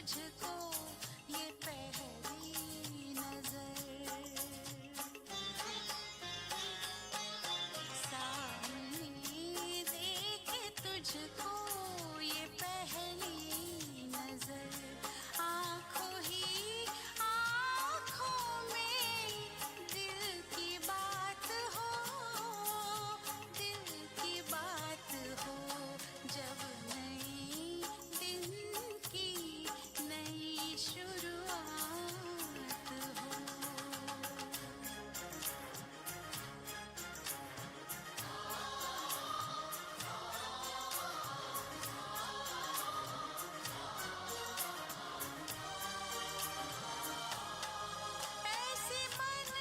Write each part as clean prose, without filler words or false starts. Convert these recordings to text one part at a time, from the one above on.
तुझको ये पहली नजर सामने देखे तुझको ये पहली नजर आँखों ही आँखों में दिल की बात हो जब नई दिन की नई शुरुआत हो ऐसे मन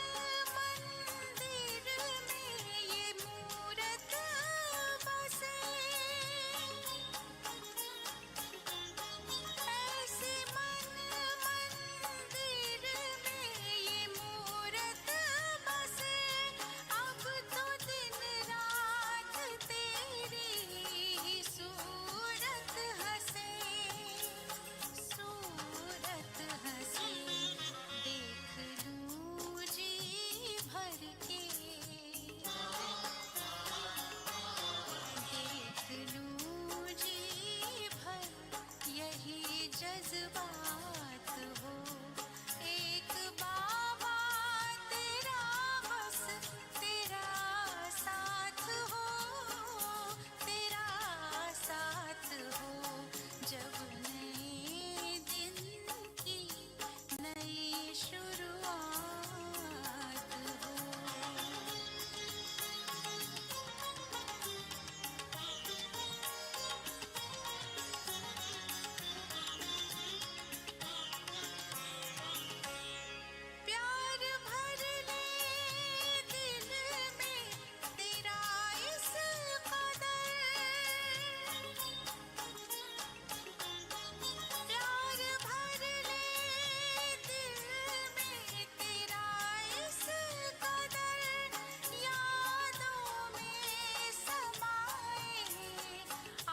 मंदिर में ये मूरत बसे ऐसे मन मंदिर में ये मूरत बसे अब तो दिन रात तेरी सूरत हंसे देख लूं जी भर के देख लूं जी भर यही जज्बात हो एक बाबा तेरा बस तेरा साथ हो तेरा साथ हो जब नए दिन की नई शुरुआत हो प्यार भर ले दिल में तेरा इस कदर प्यार भर ले दिल में तेरा इस कदर यादों में समाए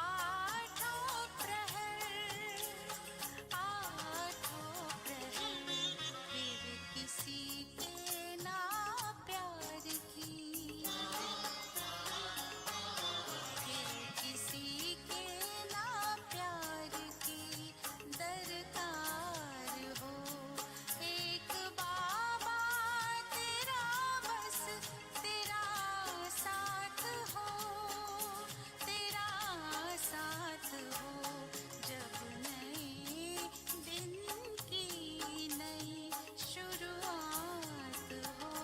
आठों प्रहर फिर किसी के ना प्यार की फिर किसी के ना प्यार की दरकार हो एक बाबा तेरा बस तेरा साथ हो तेरा साथ हो जब नए दिन की नई शुरुआत हो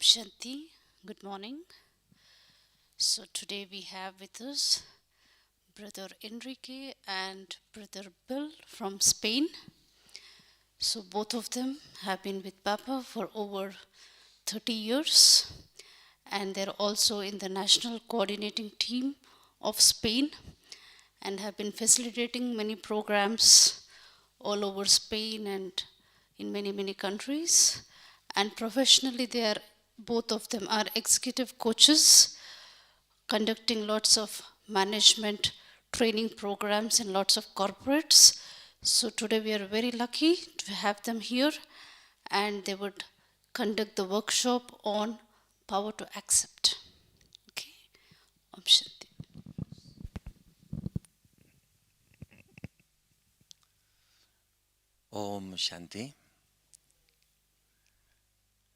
Shanti, good morning. So today we have with us Brother Enrique and Brother Bill from Spain. So both of them have been with Papa for over 30 years and they're also in the national coordinating team of Spain and have been facilitating many programs all over Spain and in many countries. And professionally, both of them are executive coaches, conducting lots of management training programs in lots of corporates. So today we are very lucky to have them here, and they would conduct the workshop on power to accept. Okay, Om Shanti. Om Shanti.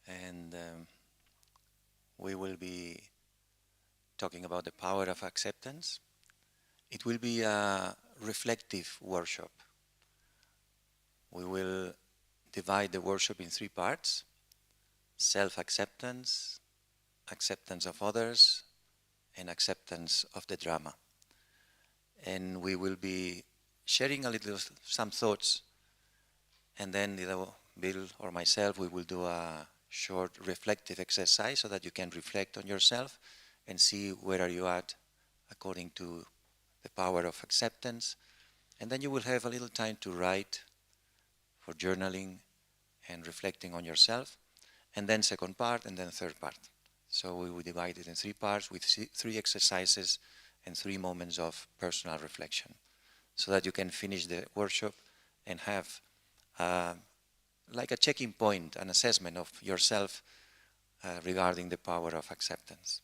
And we will be talking about the power of acceptance. It will be a reflective workshop. We will divide the workshop in 3 parts: self-acceptance, acceptance of others, and acceptance of the drama. And we will be sharing a little, some thoughts, and then Bill or myself, we will do a short reflective exercise so that you can reflect on yourself and see where are you at according to the power of acceptance. And then you will have a little time to write, for journaling and reflecting on yourself, and then second part, and then third part. So we will divide it in 3 parts with 3 exercises and 3 moments of personal reflection, so that you can finish the workshop and have like a checking point, an assessment of yourself regarding the power of acceptance.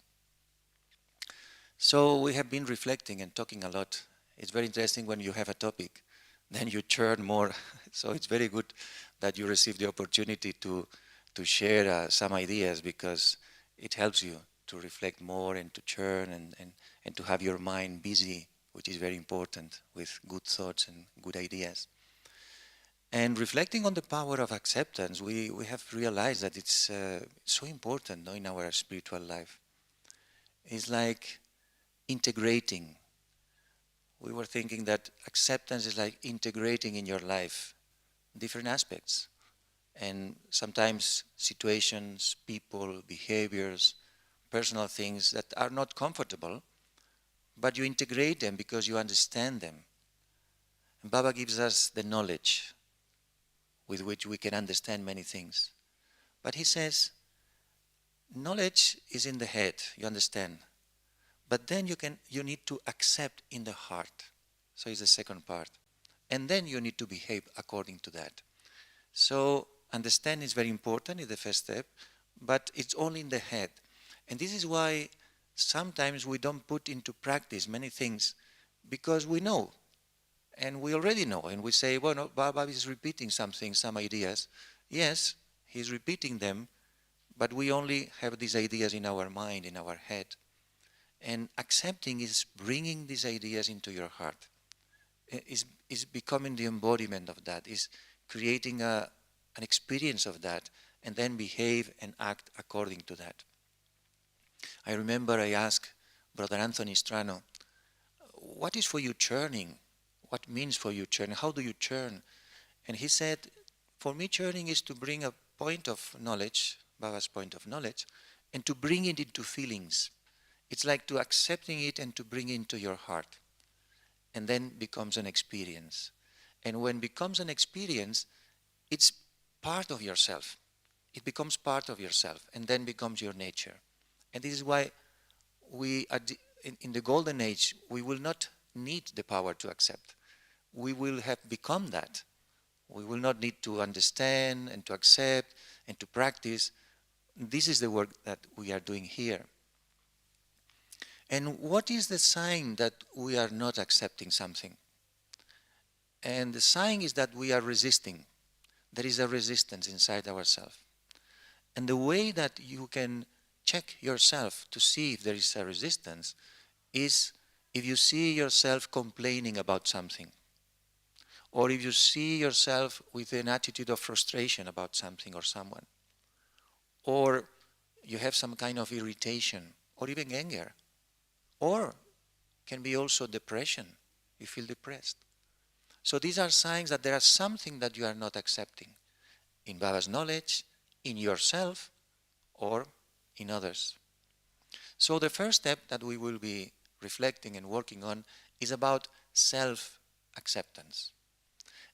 So we have been reflecting and talking a lot. It's very interesting when you have a topic, then you churn more. So it's very good that you receive the opportunity to share some ideas, because it helps you to reflect more and to churn and to have your mind busy, which is very important, with good thoughts and good ideas. And reflecting on the power of acceptance, we have realized that it's so important, no, in our spiritual life. It's like integrating. We were thinking that acceptance is like integrating in your life different aspects. And sometimes situations, people, behaviors, personal things that are not comfortable, but you integrate them because you understand them. And Baba gives us the knowledge with which we can understand many things. But he says, knowledge is in the head, you understand. But then you need to accept in the heart. So it's the second part. And then you need to behave according to that. So understanding is very important, it's the first step, but it's only in the head. And this is why sometimes we don't put into practice many things, because we know. And we already know, and we say, well, no, Baba is repeating something, some ideas. Yes, he's repeating them, but we only have these ideas in our mind, in our head. And accepting is bringing these ideas into your heart. Is becoming the embodiment of that, is creating an experience of that, and then behave and act according to that. I remember I asked Brother Anthony Strano, what is for you churning? What means for you churning? How do you churn? And he said, for me churning is to bring a point of knowledge, Baba's point of knowledge, and to bring it into feelings. It's like to accepting it and to bring it into your heart. And then becomes an experience. And when it becomes an experience, it's part of yourself. It becomes part of yourself and then becomes your nature. And this is why we, in the golden age, we will not need the power to accept. We will have become that. We will not need to understand and to accept and to practice. This is the work that we are doing here. And what is the sign that we are not accepting something? And the sign is that we are resisting. There is a resistance inside ourselves. And the way that you can check yourself to see if there is a resistance is if you see yourself complaining about something, or if you see yourself with an attitude of frustration about something or someone, or you have some kind of irritation or even anger, or can be also depression. You feel depressed. So these are signs that there is something that you are not accepting in Baba's knowledge, in yourself, or in others. So the first step that we will be reflecting and working on is about self-acceptance.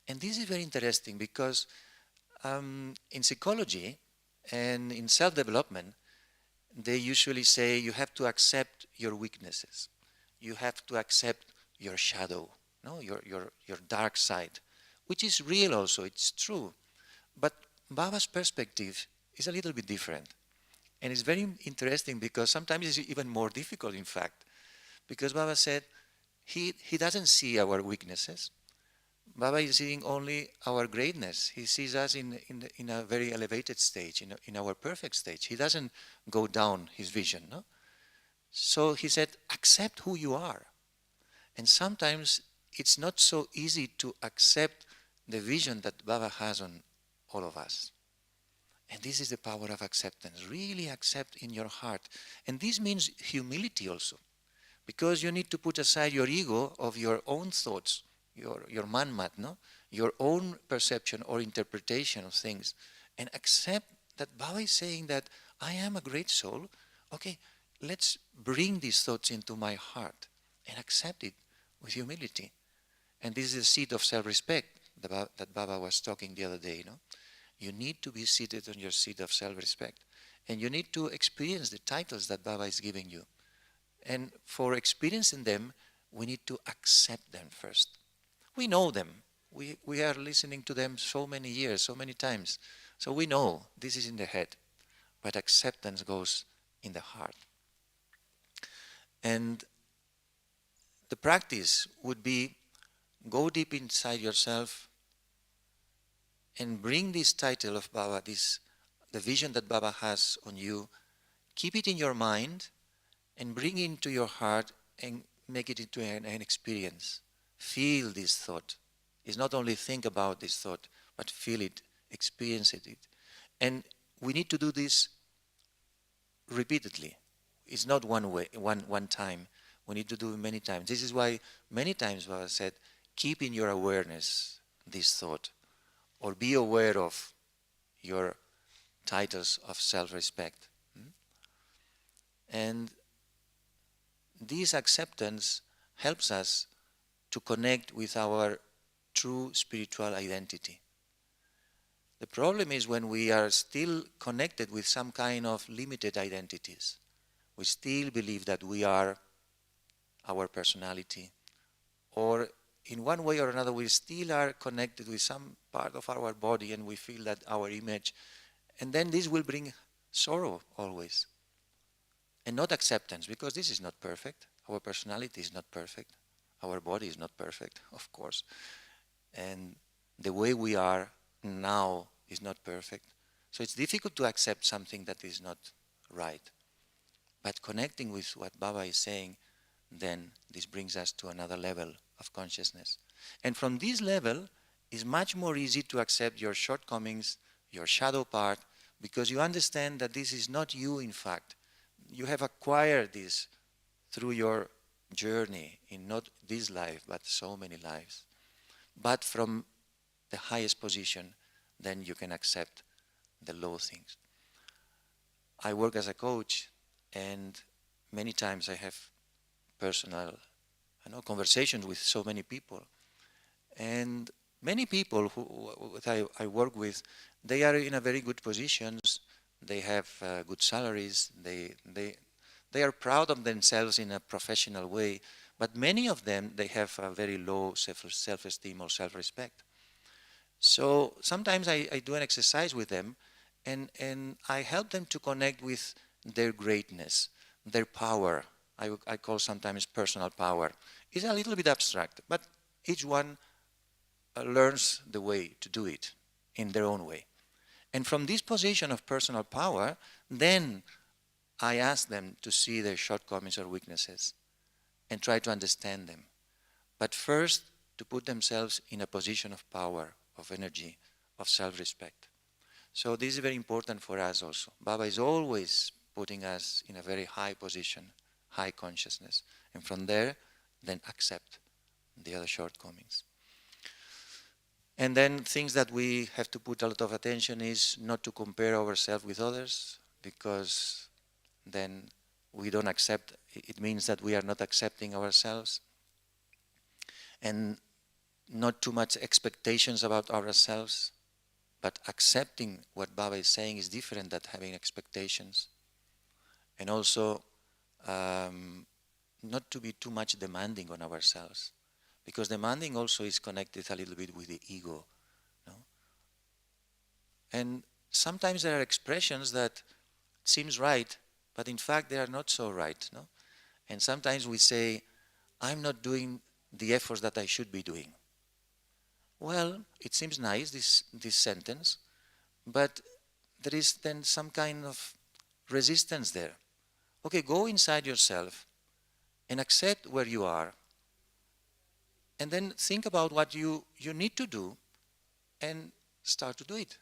And this is very interesting because in psychology and in self-development, they usually say you have to accept your weaknesses. You have to accept your shadow, no? your dark side, which is real also, it's true. But Baba's perspective is a little bit different. And it's very interesting because sometimes it's even more difficult, in fact. Because Baba said he doesn't see our weaknesses. Baba is seeing only our greatness. He sees us in a very elevated stage, in our perfect stage. He doesn't go down his vision. No? So he said, accept who you are. And sometimes it's not so easy to accept the vision that Baba has on all of us. And this is the power of acceptance. Really accept in your heart. And this means humility also. Because you need to put aside your ego of your own thoughts, your manmat, no? Your own perception or interpretation of things, and accept that Baba is saying that I am a great soul. Okay, let's bring these thoughts into my heart and accept it with humility. And this is the seat of self-respect that Baba was talking the other day. No? You need to be seated on your seat of self-respect. And you need to experience the titles that Baba is giving you. And for experiencing them, we need to accept them first. We know them. We are listening to them so many years, so many times. So we know this is in the head. But acceptance goes in the heart. And the practice would be go deep inside yourself and bring this title of Baba, the vision that Baba has on you, keep it in your mind and bring it into your heart and make it into an experience. Feel this thought. It's not only think about this thought, but feel it, experience it. And we need to do this repeatedly. It's not one time. We need to do it many times. This is why many times Baba said, keep in your awareness this thought, or be aware of your titles of self-respect. And this acceptance helps us to connect with our true spiritual identity. The problem is when we are still connected with some kind of limited identities. We still believe that we are our personality, or in one way or another we still are connected with some part of our body and we feel that our image, and then this will bring sorrow always, and not acceptance, because this is not perfect. Our personality is not perfect. Our body is not perfect, of course. And the way we are now is not perfect. So it's difficult to accept something that is not right. But connecting with what Baba is saying, then this brings us to another level of consciousness. And from this level, it's much more easy to accept your shortcomings, your shadow part, because you understand that this is not you, in fact. You have acquired this through your journey in not this life, but so many lives. But from the highest position, then you can accept the low things. I work as a coach, and many times I have personal conversations with so many people. And many people who I work with, they are in a very good positions. They have good salaries. They are proud of themselves in a professional way. But many of them, they have a very low self-esteem or self-respect. So sometimes I do an exercise with them, and I help them to connect with their greatness, their power. I call sometimes personal power. It's a little bit abstract, but each one learns the way to do it in their own way. And from this position of personal power, then I ask them to see their shortcomings or weaknesses and try to understand them. But first, to put themselves in a position of power, of energy, of self-respect. So this is very important for us also. Baba is always putting us in a very high position, high consciousness. And from there, then accept the other shortcomings. And then things that we have to put a lot of attention is not to compare ourselves with others, because then we don't accept, it means that we are not accepting ourselves. And not too much expectations about ourselves, but accepting what Baba is saying is different than having expectations. And also not to be too much demanding on ourselves, because demanding also is connected a little bit with the ego. No? And sometimes there are expressions that seems right, but in fact they are not so right. No? And sometimes we say, I'm not doing the efforts that I should be doing. Well, it seems nice, this sentence, but there is then some kind of resistance there. Okay, go inside yourself and accept where you are, and then think about what you need to do and start to do it.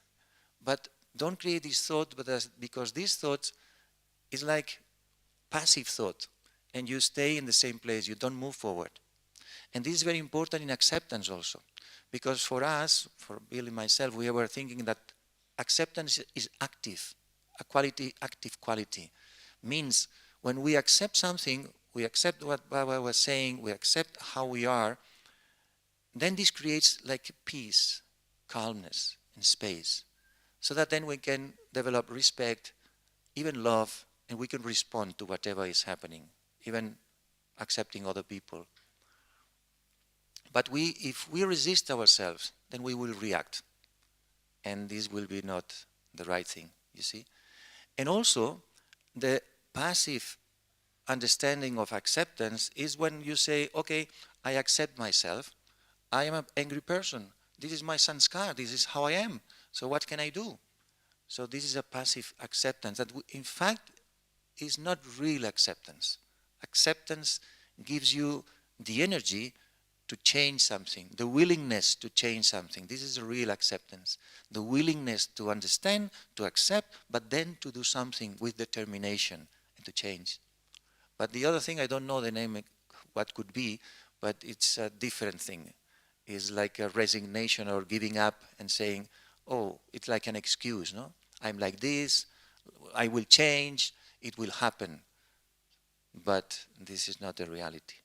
But don't create this thought, because this thought is like passive thought. and you stay in the same place, you don't move forward. And this is very important in acceptance also, because for us, for Bill and myself, we were thinking that acceptance is active, a quality, active quality. Means when we accept something, we accept what Baba was saying, we accept how we are, then this creates like peace, calmness, and space. So that then we can develop respect, even love, and we can respond to whatever is happening, even accepting other people. But if we resist ourselves, then we will react. And this will be not the right thing, you see. And also, the passive understanding of acceptance is when you say, okay, I accept myself, I am an angry person, this is my sanskar, this is how I am, so what can I do? So this is a passive acceptance that in fact is not real acceptance. Acceptance gives you the energy to change something, the willingness to change something. This is a real acceptance. The willingness to understand, to accept, but then to do something with determination and to change. But the other thing, I don't know the name, what could be, but it's a different thing. It's like a resignation or giving up and saying, oh, it's like an excuse, no? I'm like this, I will change, it will happen. But this is not the reality.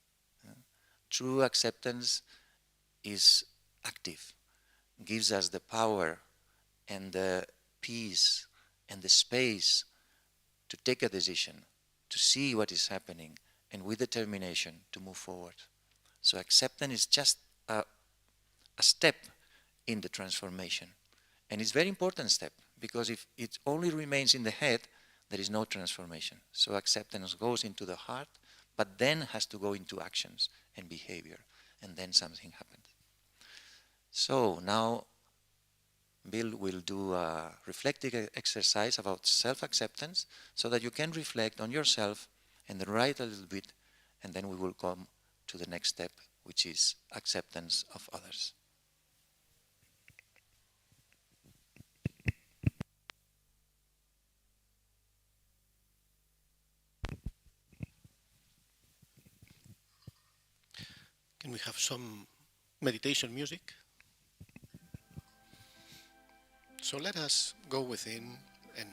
True acceptance is active, gives us the power and the peace and the space to take a decision, to see what is happening, and with determination to move forward. So acceptance is just a step in the transformation. And it's a very important step, because if it only remains in the head, there is no transformation. So acceptance goes into the heart, but then has to go into actions and behavior, and then something happens. So now Bill will do a reflective exercise about self-acceptance, so that you can reflect on yourself and then write a little bit, and then we will come to the next step, which is acceptance of others. Can we have some meditation music? So let us go within and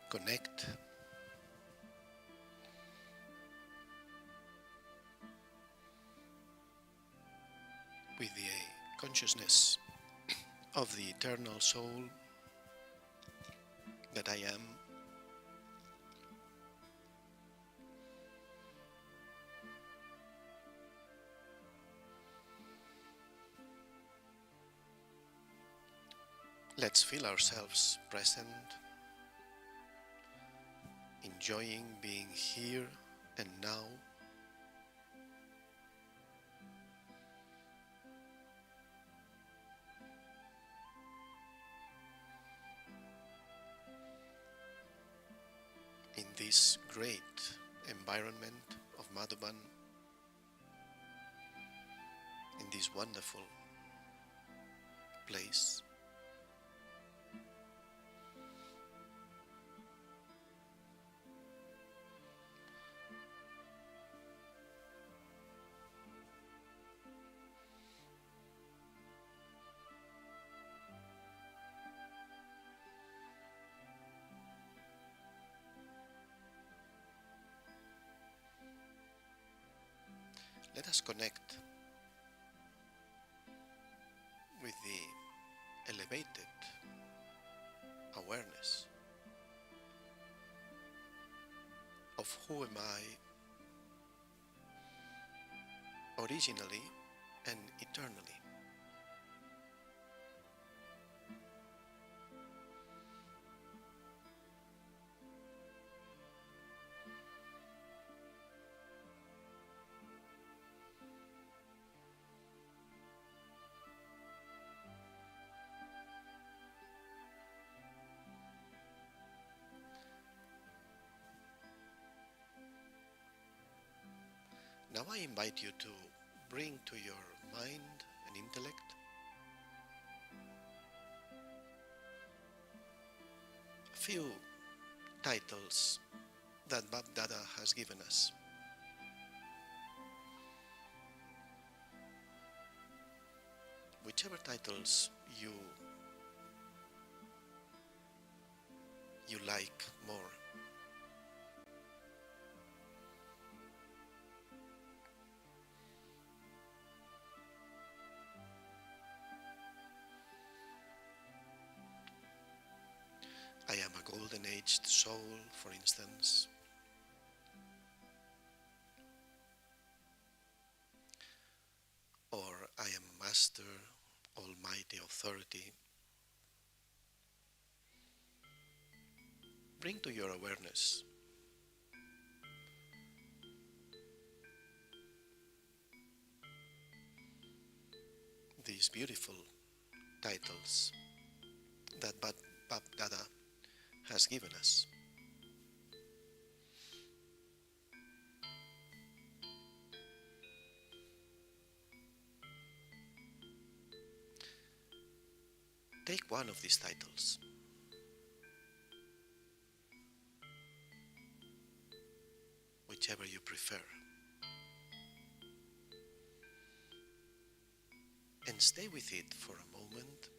connect with the consciousness of the eternal soul that I am. Let's feel ourselves present, enjoying being here and now. In this great environment of Madhuban, in this wonderful place. Let us connect with the elevated awareness of who am I originally and eternally. Now I invite you to bring to your mind and intellect few titles that Bab Dada has given us. Whichever titles you like more. I am a golden-aged soul, for instance. Or I am Master, Almighty Authority. Bring to your awareness these beautiful titles that Bab Dada has given us. Take one of these titles. Whichever you prefer. And stay with it for a moment.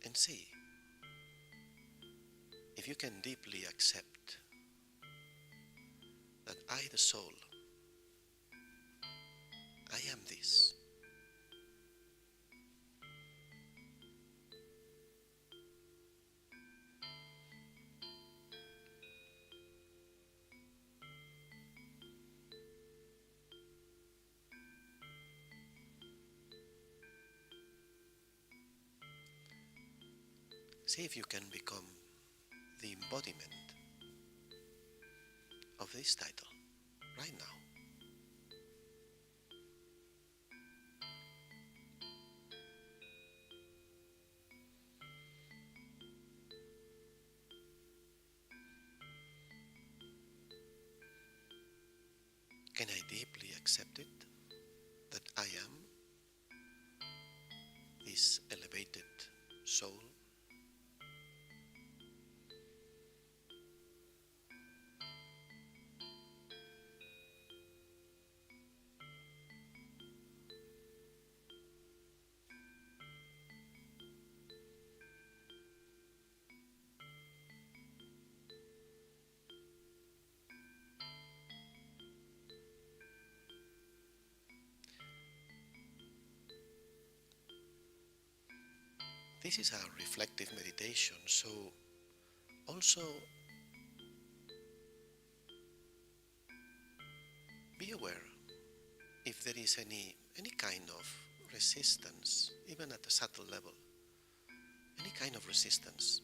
And see if you can deeply accept that I, the soul, I am this. See if you can become the embodiment of this title right now. Can I deeply accept it, that I am this elevated soul? This is a reflective meditation, so also be aware if there is any kind of resistance, even at a subtle level, any kind of resistance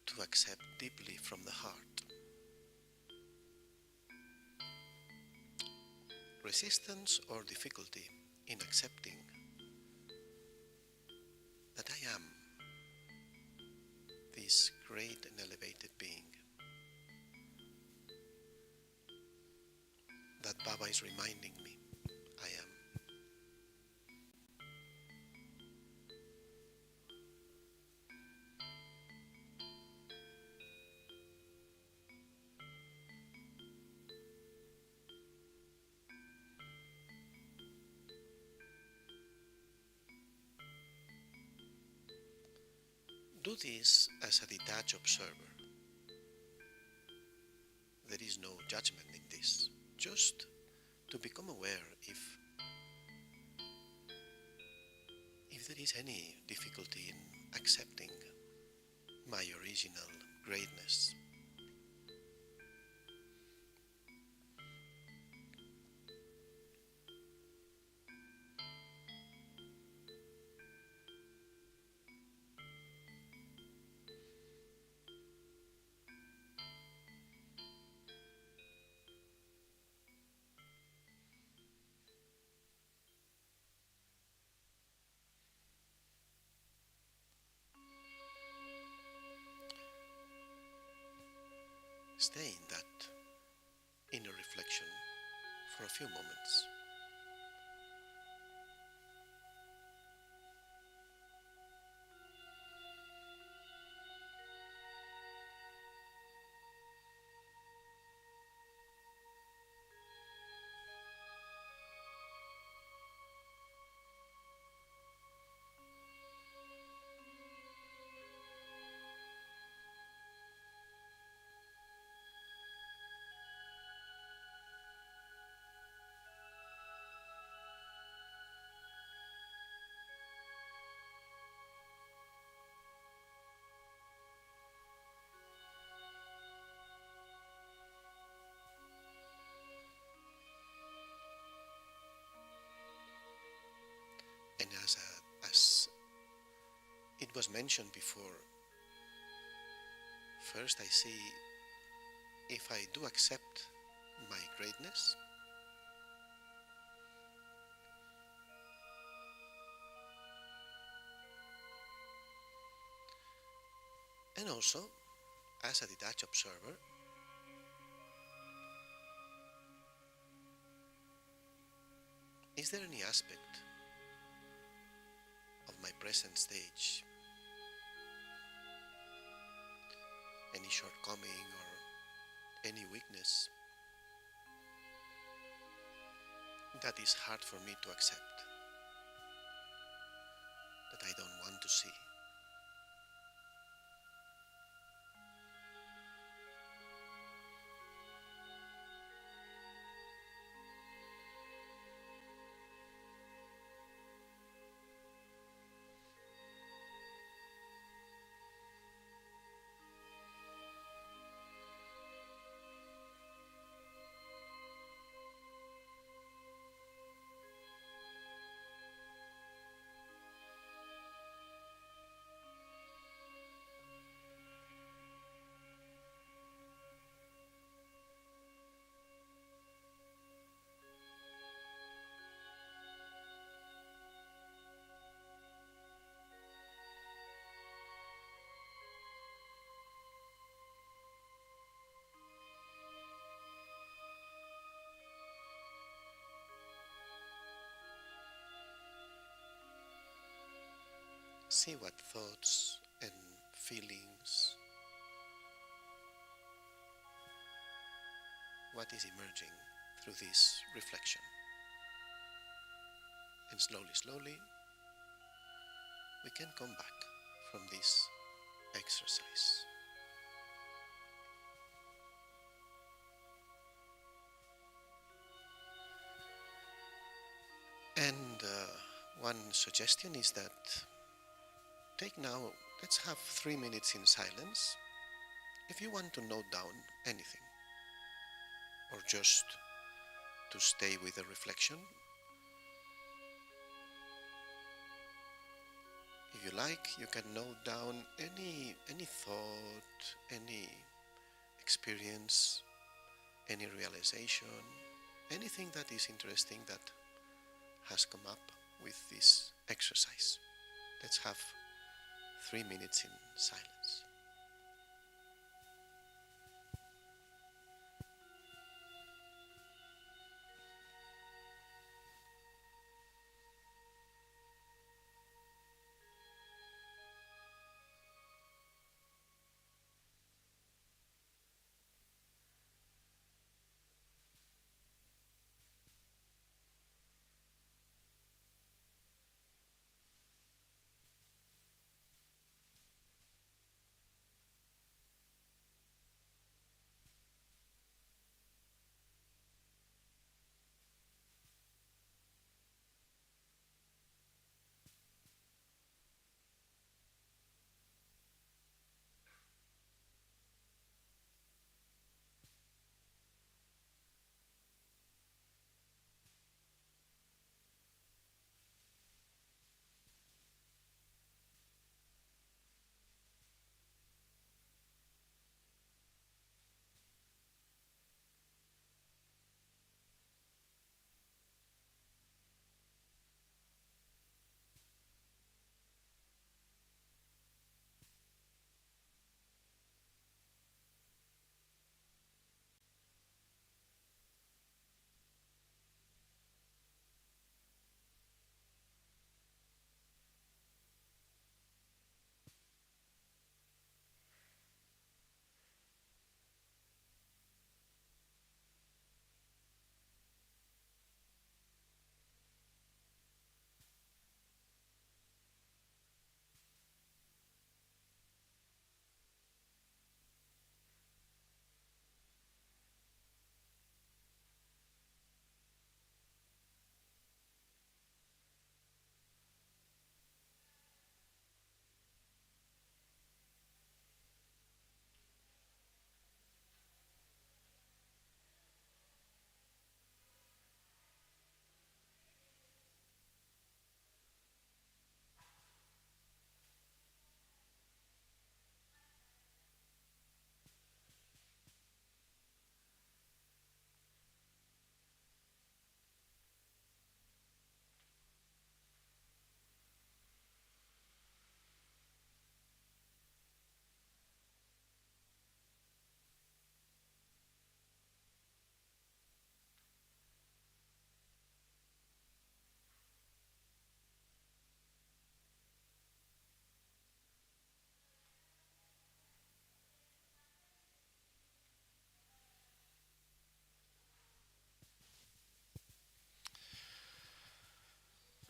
to accept deeply from the heart. Resistance or difficulty in accepting that I am this great and elevated being that Baba is reminding me I am. Do this as a detached observer. There is no judgment in this, just to become aware if there is any difficulty in accepting my original greatness. Stay in that inner reflection for a few moments. And as it was mentioned before, first I see if I do accept my greatness, and also as a detached observer, is there any aspect of my present stage, any shortcoming or any weakness that is hard for me to accept, that I don't want to see? See what thoughts and feelings, what is emerging through this reflection. And slowly, slowly, we can come back from this exercise. And one suggestion is that let's have 3 minutes in silence. If you want to note down anything, or just to stay with the reflection, if you like, you can note down any thought, any experience, any realization, anything that is interesting that has come up with this exercise. Let's have 3 minutes in silence.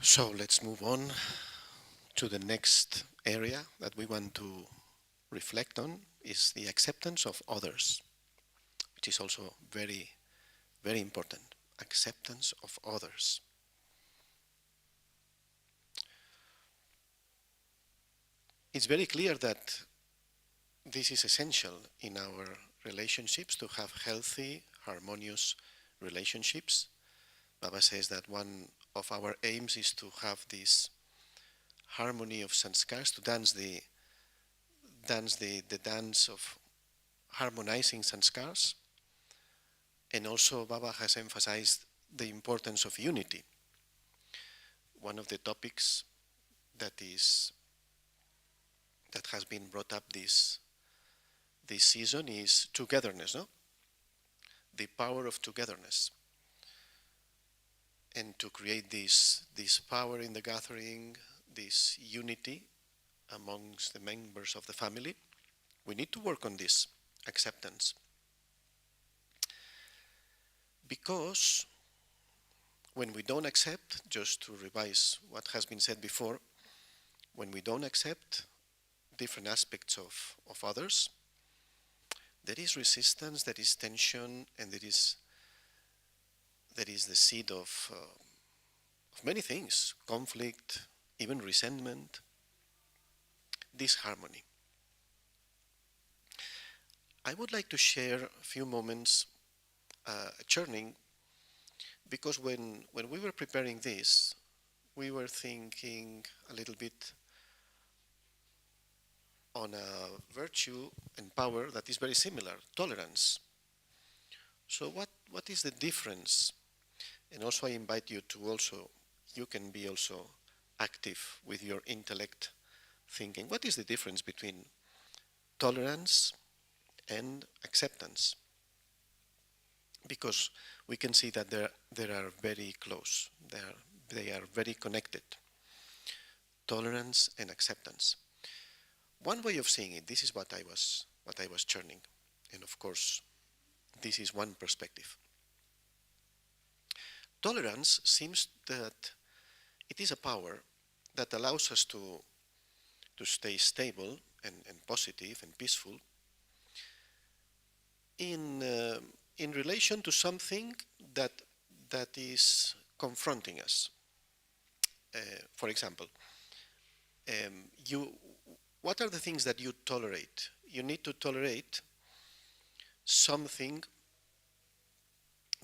So let's move on to the next area that we want to reflect on is the acceptance of others, which is also very, very important. Acceptance of others. It's very clear that this is essential in our relationships to have healthy, harmonious relationships. Baba says that one of our aims is to have this harmony of sanskars, to dance the dance of harmonizing sanskars. And also Baba has emphasized the importance of unity. One of the topics that has been brought up this season is togetherness, no? The power of togetherness. And to create this power in the gathering, this unity amongst the members of the family, we need to work on this acceptance. Because when we don't accept, just to revise what has been said before, when we don't accept different aspects of others, there is resistance, there is tension, and there is the seed of many things, conflict, even resentment, disharmony. I would like to share a few moments churning, because when we were preparing this, we were thinking a little bit on a virtue and power that is very similar, tolerance. So what is the difference? And also I invite you to you can be also active with your intellect thinking. What is the difference between tolerance and acceptance? Because we can see that they are very close. They are very connected. Tolerance and acceptance. One way of seeing it, this is what I was churning, and of course, this is one perspective. Tolerance seems that it is a power that allows us to stay stable and positive and peaceful in relation to something that is confronting us. For example, what are the things that you tolerate? You need to tolerate something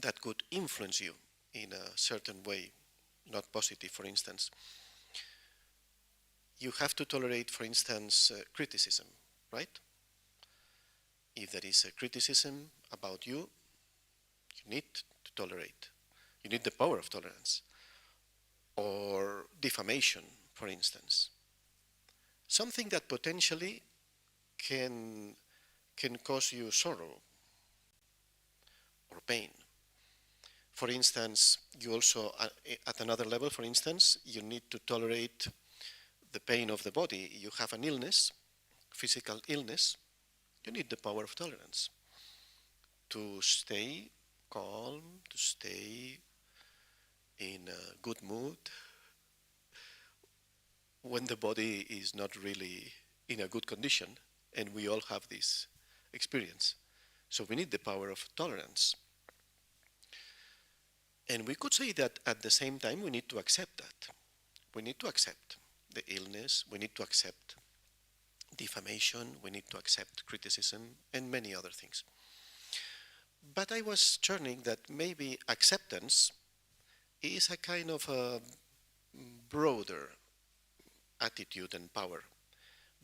that could influence you in a certain way, not positive, for instance. You have to tolerate, for instance, criticism, right? If there is a criticism about you, you need to tolerate. You need the power of tolerance. Or defamation, for instance. Something that potentially can cause you sorrow or pain. For instance, you also, at another level, for instance, you need to tolerate the pain of the body. You have an illness, physical illness, you need the power of tolerance to stay calm, to stay in a good mood when the body is not really in a good condition, and we all have this experience. So we need the power of tolerance. And we could say that at the same time we need to accept that. We need to accept the illness, we need to accept defamation, we need to accept criticism, and many other things. But I was churning that maybe acceptance is a kind of a broader attitude and power,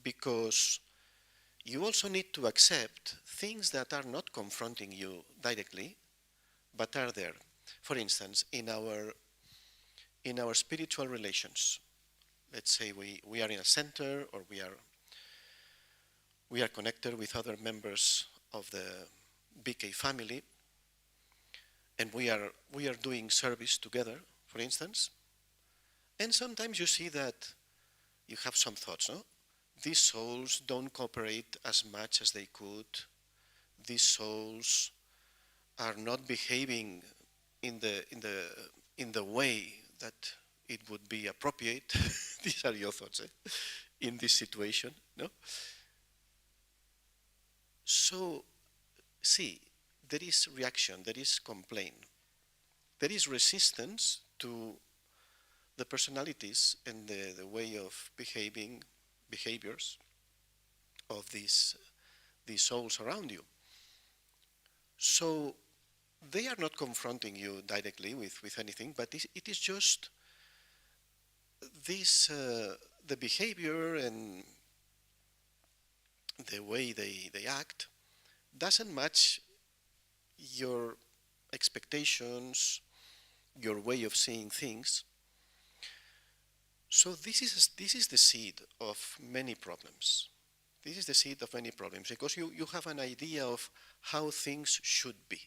because you also need to accept things that are not confronting you directly, but are there. For instance, in our spiritual relations, let's say we are in a center, or we are connected with other members of the BK family, and we are doing service together, for instance, and sometimes you see that you have some thoughts, no? These souls don't cooperate as much as they could. These souls are not behaving in the way that it would be appropriate. These are your thoughts, in this situation, no? So, see, there is reaction, there is complaint, there is resistance to the personalities and the way of behaviors of these souls around you. So they are not confronting you directly with anything, but it is just this, the behavior and the way they act doesn't match your expectations, your way of seeing things. So this is the seed of many problems. This is the seed of many problems, because you have an idea of how things should be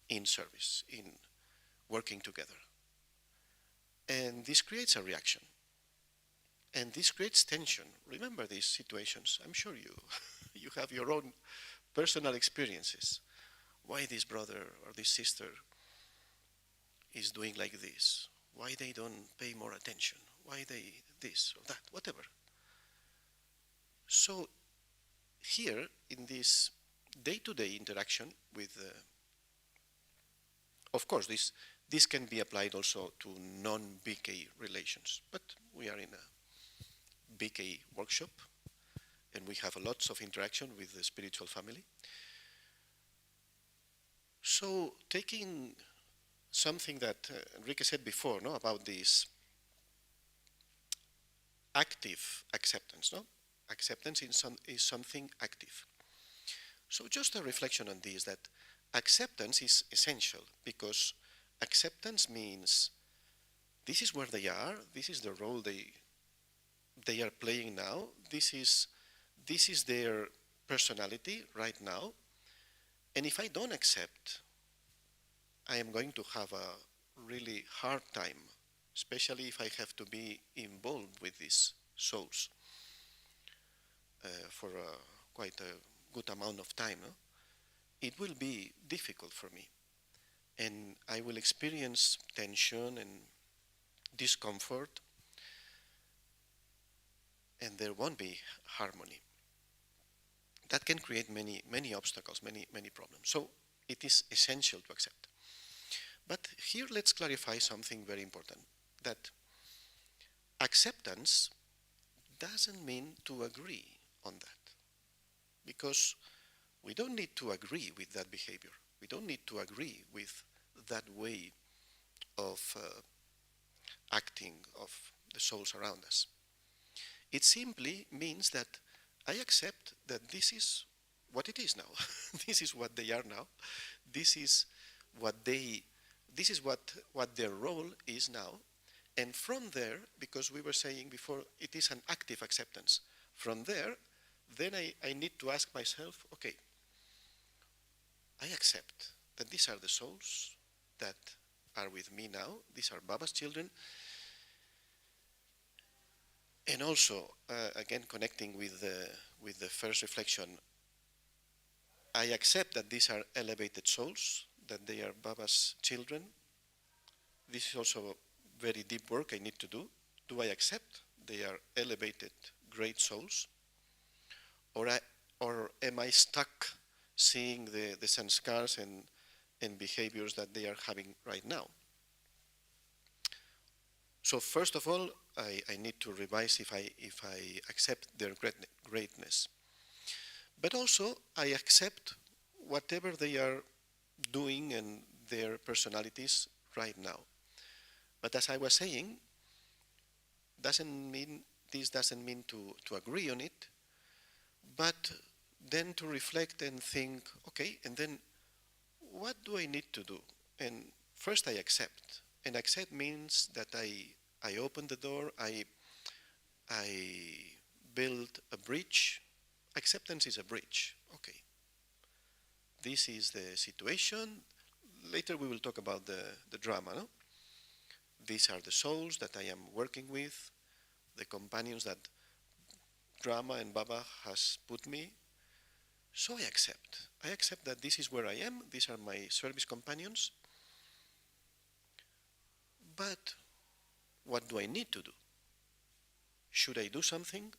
in service, in working together. And this creates a reaction. And this creates tension. Remember these situations. I'm sure you have your own personal experiences. Why this brother or this sister is doing like this? Why they don't pay more attention? Why they this or that, whatever. So here, in this day-to-day interaction with, of course, this can be applied also to non-BK relations, but we are in a BK workshop, and we have lots of interaction with the spiritual family. So taking something that Enrique said before, no, about this active acceptance, no? Acceptance is something active. So just a reflection on this, that acceptance is essential, because acceptance means this is where they are, this is the role they are playing now, this is their personality right now, and if I don't accept, I am going to have a really hard time, especially if I have to be involved with these souls for quite a good amount of time. No? It will be difficult for me, and I will experience tension and discomfort, and there won't be harmony. That can create many obstacles, many problems. So it is essential to accept. But here let's clarify something very important, that acceptance doesn't mean to agree on that, because we don't need to agree with that behavior. We don't need to agree with that way of acting of the souls around us. It simply means that I accept that this is what it is now. This is what they are now. This is what their role is now. And from there, because we were saying before, it is an active acceptance. From there, then I need to ask myself, okay, I accept that these are the souls that are with me now. These are Baba's children. And also, again, connecting with the first reflection, I accept that these are elevated souls, that they are Baba's children. This is also very deep work I need to do. Do I accept they are elevated, great souls? Or am I stuck seeing the sanskars and behaviors that they are having right now? So first of all, I need to revise if I accept their greatness. But also, I accept whatever they are doing and their personalities right now. But as I was saying, this doesn't mean to agree on it, but then to reflect and think, okay, and then what do I need to do? And first I accept. And accept means that I open the door, I build a bridge. Acceptance is a bridge. Okay. This is the situation. Later we will talk about the drama, no? These are the souls that I am working with, the companions that Brahma and Baba has put me. So I accept. I accept that this is where I am. These are my service companions. But what do I need to do? Should I do something?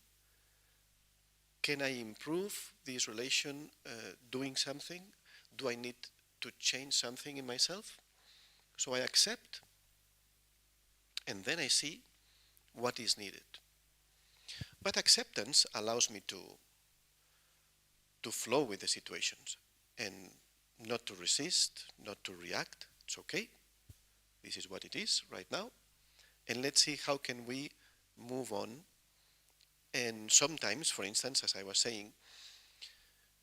Can I improve this relation doing something? Do I need to change something in myself? So I accept, and then I see what is needed. But acceptance allows me to flow with the situations and not to resist, not to react. It's okay. This is what it is right now. And let's see how can we move on. And sometimes, for instance, as I was saying,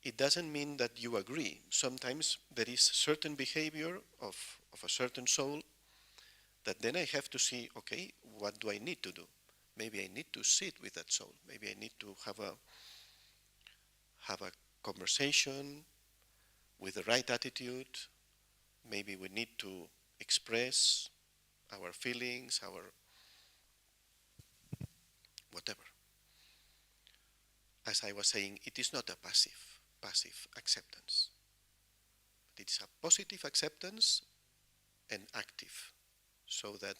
it doesn't mean that you agree. Sometimes there is certain behavior of a certain soul that then I have to see, okay, what do I need to do? Maybe I need to sit with that soul. Maybe I need to have a conversation with the right attitude. Maybe we need to express our feelings, our whatever. As I was saying, it is not a passive acceptance. But it's a positive acceptance and active, so that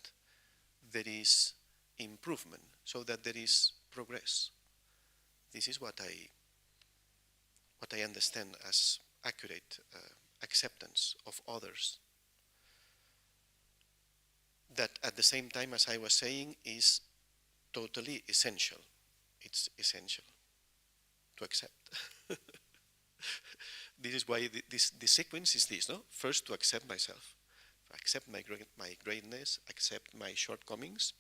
there is improvement, so that there is progress. This is what I understand as accurate acceptance of others. That at the same time, as I was saying, is totally essential. It's essential to accept. This is why this sequence is this, no? First, to accept myself, accept my greatness, accept my shortcomings,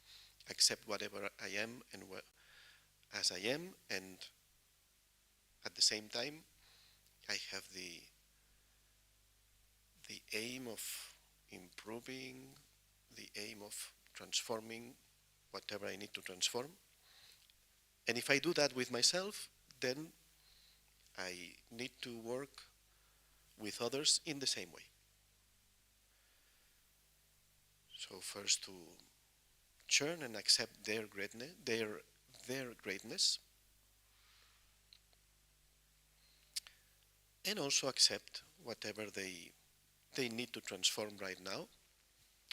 accept whatever I am and as I am, and at the same time, I have the aim of improving, the aim of transforming whatever I need to transform. And if I do that with myself, then I need to work with others in the same way. So first to churn and accept their greatness, their greatness, and also accept whatever they need to transform right now,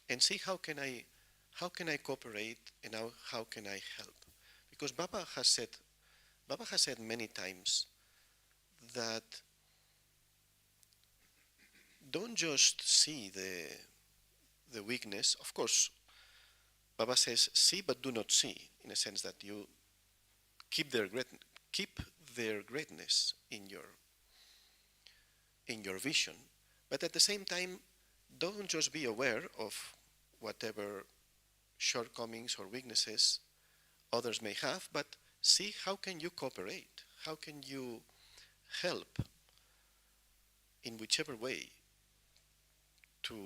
and see how can I cooperate, and how can I help? Because Baba has said many times that don't just see the weakness. Of course, Baba says see but do not see, in a sense that you keep their greatness in your vision, but at the same time, don't just be aware of whatever shortcomings or weaknesses others may have, but see how can you cooperate, how can you help in whichever way to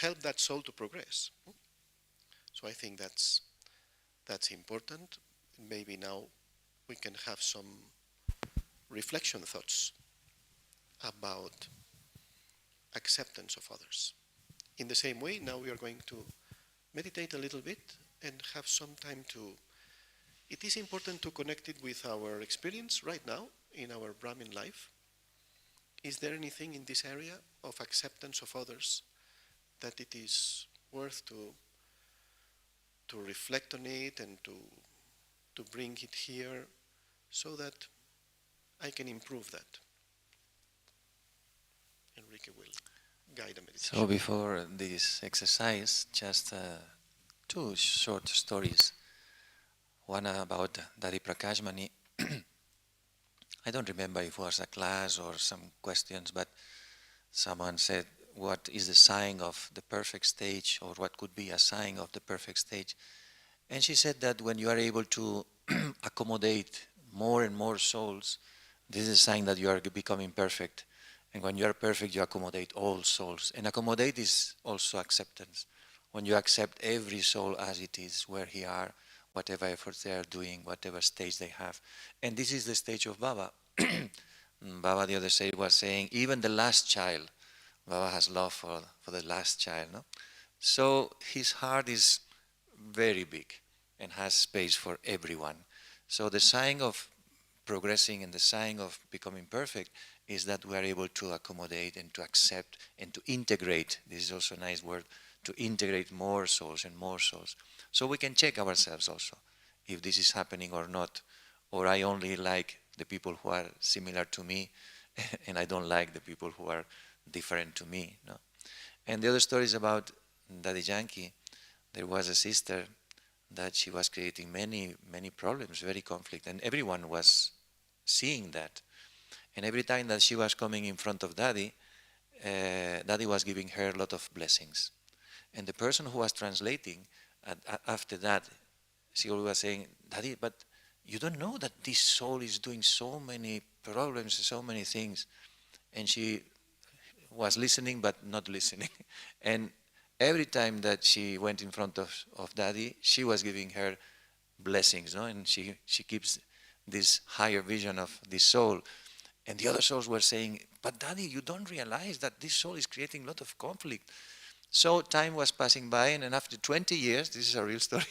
help that soul to progress. So I think that's important. Maybe now we can have some reflection thoughts about acceptance of others. In the same way, now we are going to meditate a little bit and have some time to... It is important to connect it with our experience right now in our Brahmin life. Is there anything in this area of acceptance of others that it is worth to reflect on it and to bring it here so that I can improve that? Enrique will guide the meditation. So before this exercise, just two short stories. One about Dari Prakash Mani. I don't remember if it was a class or some questions, but someone said, what is the sign of the perfect stage, or what could be a sign of the perfect stage? And she said that when you are able to accommodate more and more souls, this is a sign that you are becoming perfect. And when you are perfect, you accommodate all souls. And accommodate is also acceptance. When you accept every soul as it is, where he are, whatever efforts they are doing, whatever stage they have. And this is the stage of Baba. Baba the other day was saying, even the last child, Baba has love for the last child. No? So his heart is very big and has space for everyone. So the sign of progressing and the sign of becoming perfect is that we are able to accommodate and to accept and to integrate. This is also a nice word, to integrate more souls and more souls. So we can check ourselves also, if this is happening or not, or I only like the people who are similar to me, and I don't like the people who are different to me. No? And the other story is about Daddy Yankee. There was a sister that she was creating many, many problems, very conflict, and everyone was seeing that. And every time that she was coming in front of Daddy, Daddy was giving her a lot of blessings. And the person who was translating, after that, she always was saying, Daddy, but you don't know that this soul is doing so many problems, so many things. And she was listening, but not listening. And every time that she went in front of Daddy, she was giving her blessings, no? And she keeps this higher vision of this soul. And the other souls were saying, but Daddy, you don't realize that this soul is creating a lot of conflict. So time was passing by, and then after 20 years, this is a real story,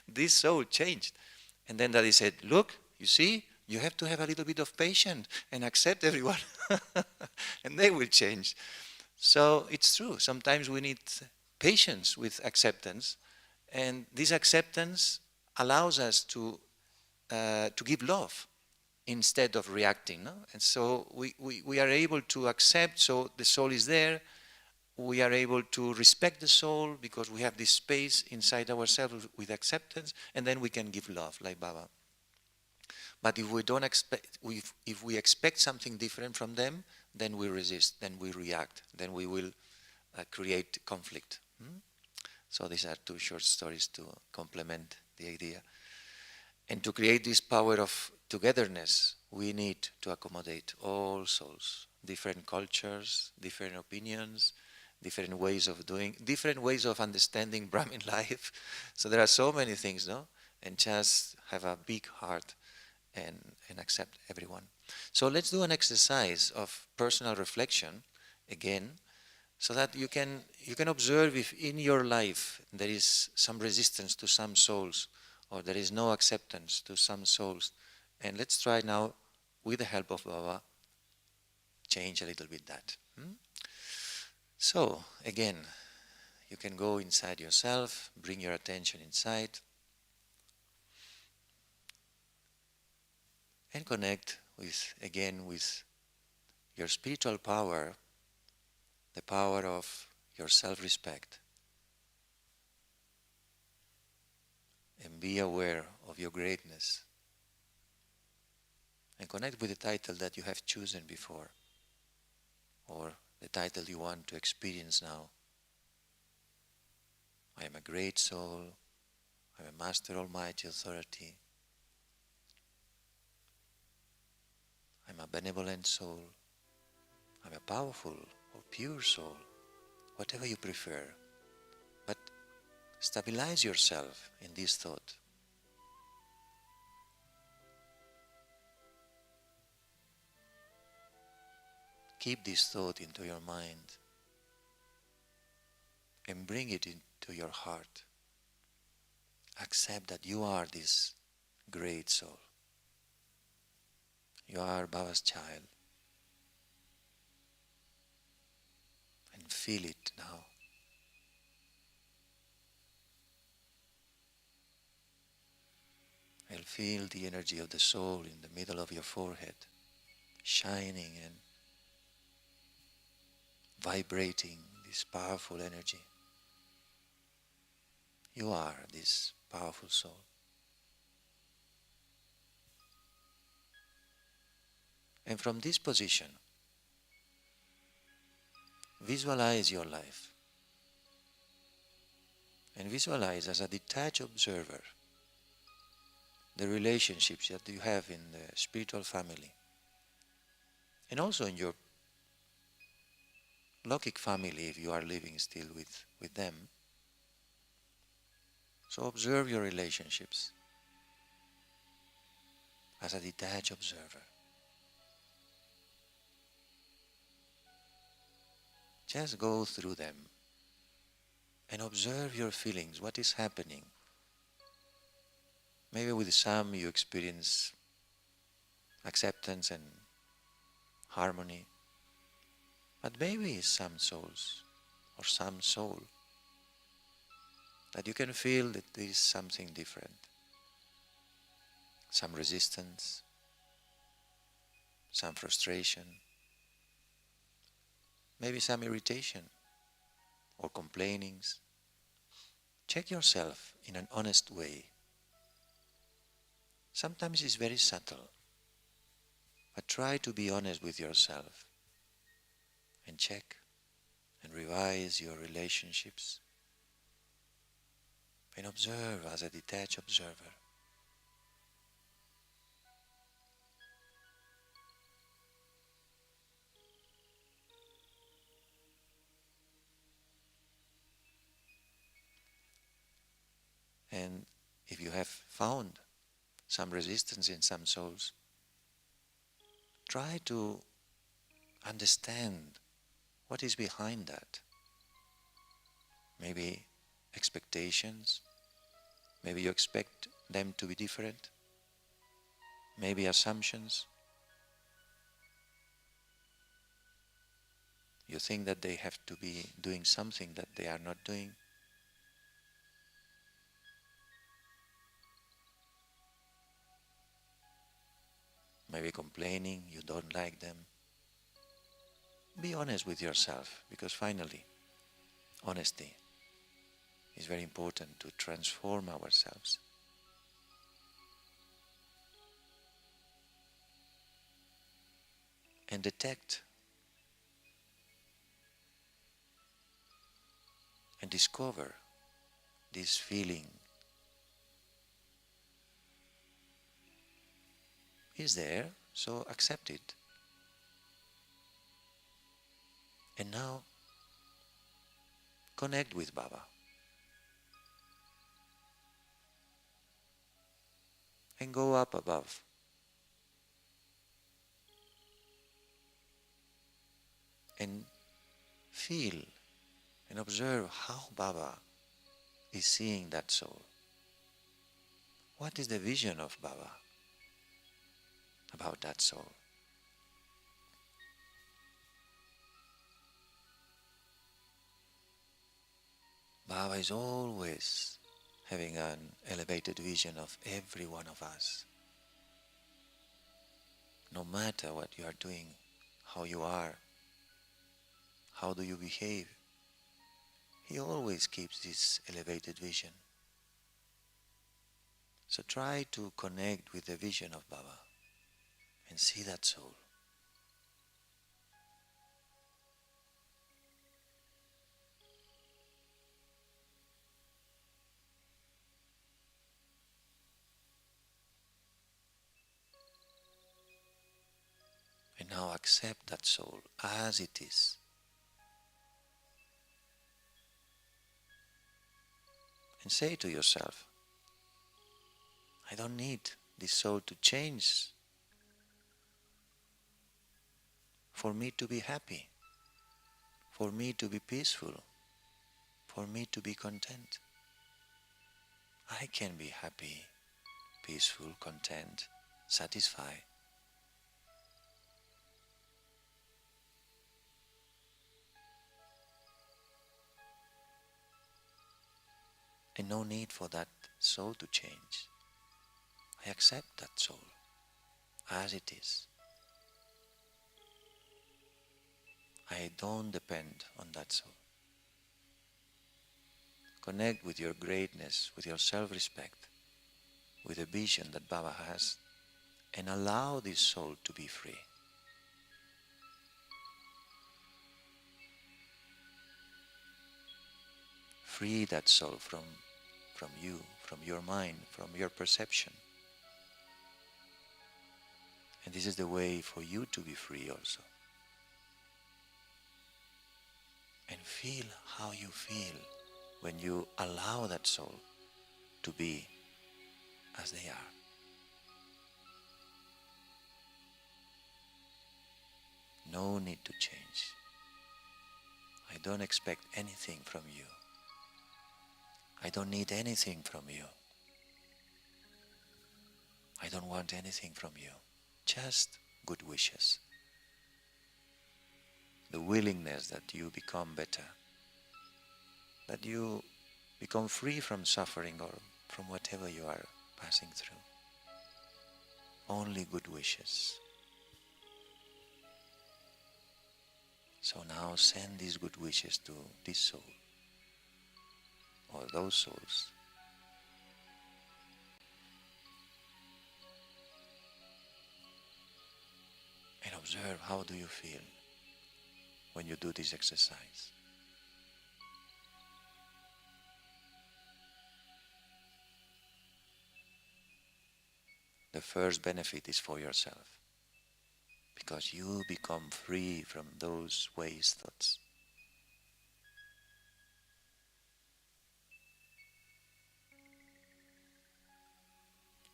this soul changed. And then Daddy said, look, you see, you have to have a little bit of patience and accept everyone, and they will change. So it's true, sometimes we need patience with acceptance, and this acceptance allows us to give love instead of reacting. No? And so we are able to accept, so the soul is there. We are able to respect the soul because we have this space inside ourselves with acceptance, and then we can give love, like Baba. But if we don't expect, if we expect something different from them, then we resist, then we react, then we will create conflict. So these are two short stories to complement the idea. And to create this power of togetherness, we need to accommodate all souls, different cultures, different opinions, different ways of doing, different ways of understanding Brahmin life. So there are so many things, no? And just have a big heart and accept everyone. So let's do an exercise of personal reflection again, so that you can observe if in your life there is some resistance to some souls, or there is no acceptance to some souls. And let's try now, with the help of Baba, change a little bit that. So, again, you can go inside yourself, bring your attention inside, and connect again with your spiritual power, the power of your self-respect. And be aware of your greatness. And connect with the title that you have chosen before, or the title you want to experience now. I am a great soul. I am a Master Almighty Authority. I'm a benevolent soul. I'm a powerful or pure soul, whatever you prefer. But stabilize yourself in this thought. Keep this thought into your mind and bring it into your heart. Accept that you are this great soul. You are Baba's child. And feel it now. And feel the energy of the soul in the middle of your forehead, shining and vibrating this powerful energy. You are this powerful soul. And from this position, visualize your life. And visualize as a detached observer the relationships that you have in the spiritual family. And also in your Lokic family, if you are living still with them. So observe your relationships as a detached observer. Just go through them and observe your feelings, what is happening. Maybe with some you experience acceptance and harmony, but maybe some souls or some soul that you can feel that there is something different, some resistance, some frustration, maybe some irritation or complainings. Check yourself in an honest way. Sometimes it's very subtle, but try to be honest with yourself and check and revise your relationships and observe as a detached observer. And if you have found some resistance in some souls, try to understand what is behind that. Maybe expectations, maybe you expect them to be different, maybe assumptions. You think that they have to be doing something that they are not doing. Maybe complaining, you don't like them. Be honest with yourself, because finally, honesty is very important to transform ourselves. And detect and discover this feeling is there, so accept it. And now, connect with Baba. And go up above. And feel and observe how Baba is seeing that soul. What is the vision of Baba about that soul? Baba is always having an elevated vision of every one of us. No matter what you are doing, how you are, how do you behave, He always keeps this elevated vision. So try to connect with the vision of Baba and see that soul. And now accept that soul as it is. And say to yourself, I don't need this soul to change for me to be happy, for me to be peaceful, for me to be content. I can be happy, peaceful, content, satisfied. And no need for that soul to change. I accept that soul as it is. I don't depend on that soul. Connect with your greatness, with your self-respect, with the vision that Baba has, and allow this soul to be free. Free that soul from you, from your mind, from your perception. And this is the way for you to be free also. And feel how you feel when you allow that soul to be as they are. No need to change. I don't expect anything from you. I don't need anything from you. I don't want anything from you. Just good wishes. The willingness that you become better, that you become free from suffering or from whatever you are passing through. Only good wishes. So now send these good wishes to this soul or those souls. And observe, how do you feel when you do this exercise? The first benefit is for yourself, because you become free from those waste thoughts.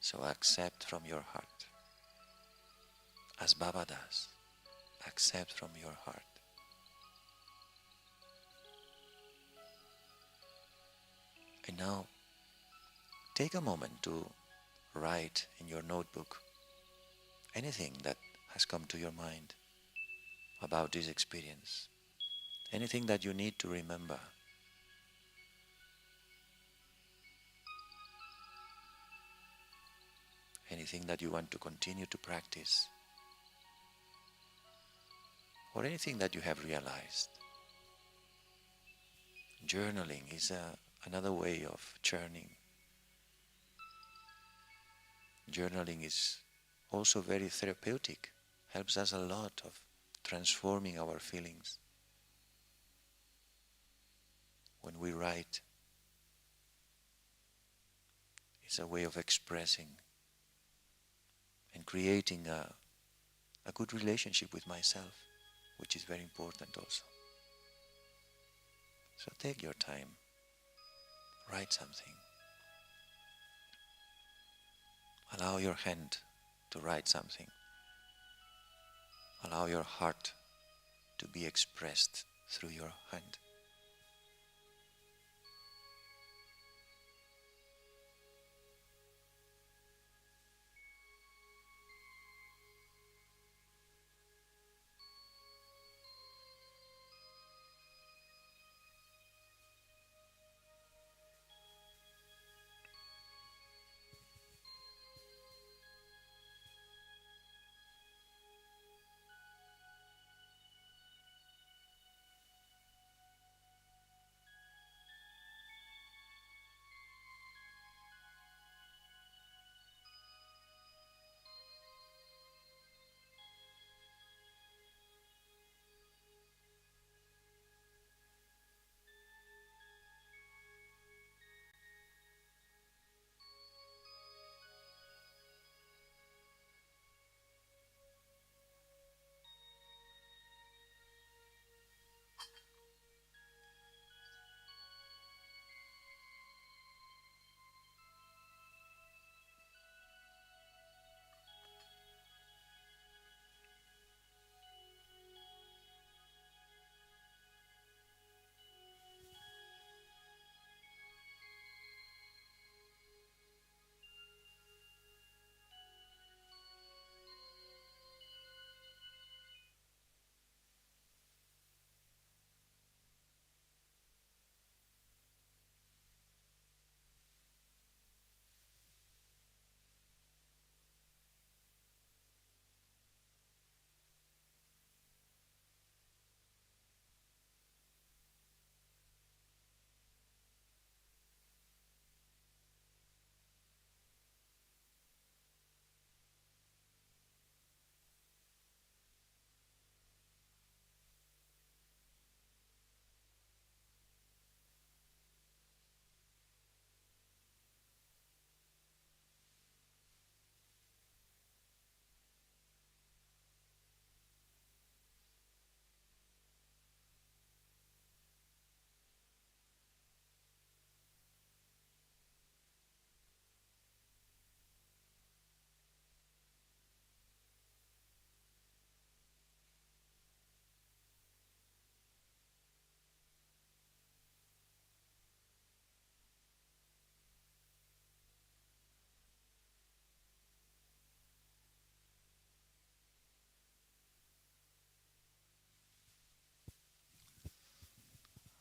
So accept from your heart, as Baba does. Accept from your heart. And now, take a moment to write in your notebook anything that has come to your mind about this experience. Anything that you need to remember. Anything that you want to continue to practice. Or anything that you have realized. Journaling is another way of churning. Journaling is also very therapeutic, helps us a lot of transforming our feelings. When we write, it's a way of expressing and creating a good relationship with myself, which is very important also. So take your time, write something. Allow your hand to write something. Allow your heart to be expressed through your hand.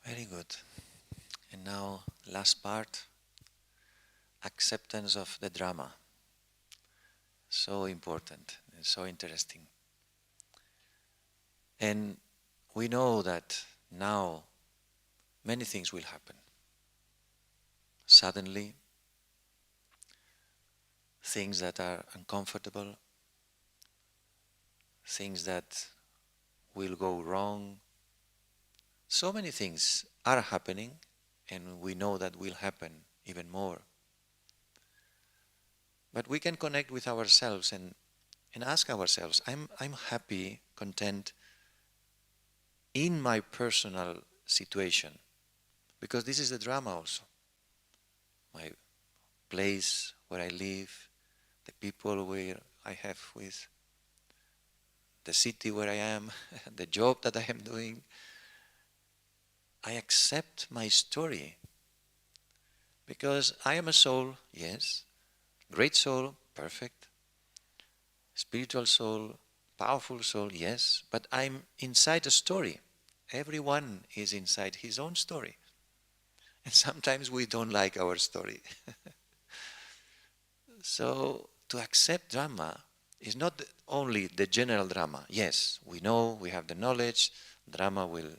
Very good. And now last part, acceptance of the drama. So important and so interesting. And we know that now many things will happen. Suddenly, things that are uncomfortable, things that will go wrong. So many things are happening, and we know that will happen even more. But we can connect with ourselves and ask ourselves, I'm happy, content in my personal situation, because this is the drama also. My place where I live, the people where I have with, the city where I am, the job that I am doing. I accept my story because I am a soul, yes, great soul, perfect, spiritual soul, powerful soul, yes, but I'm inside a story. Everyone is inside his own story. And sometimes we don't like our story. So to accept drama is not only the general drama. Yes, we know, we have the knowledge, drama will,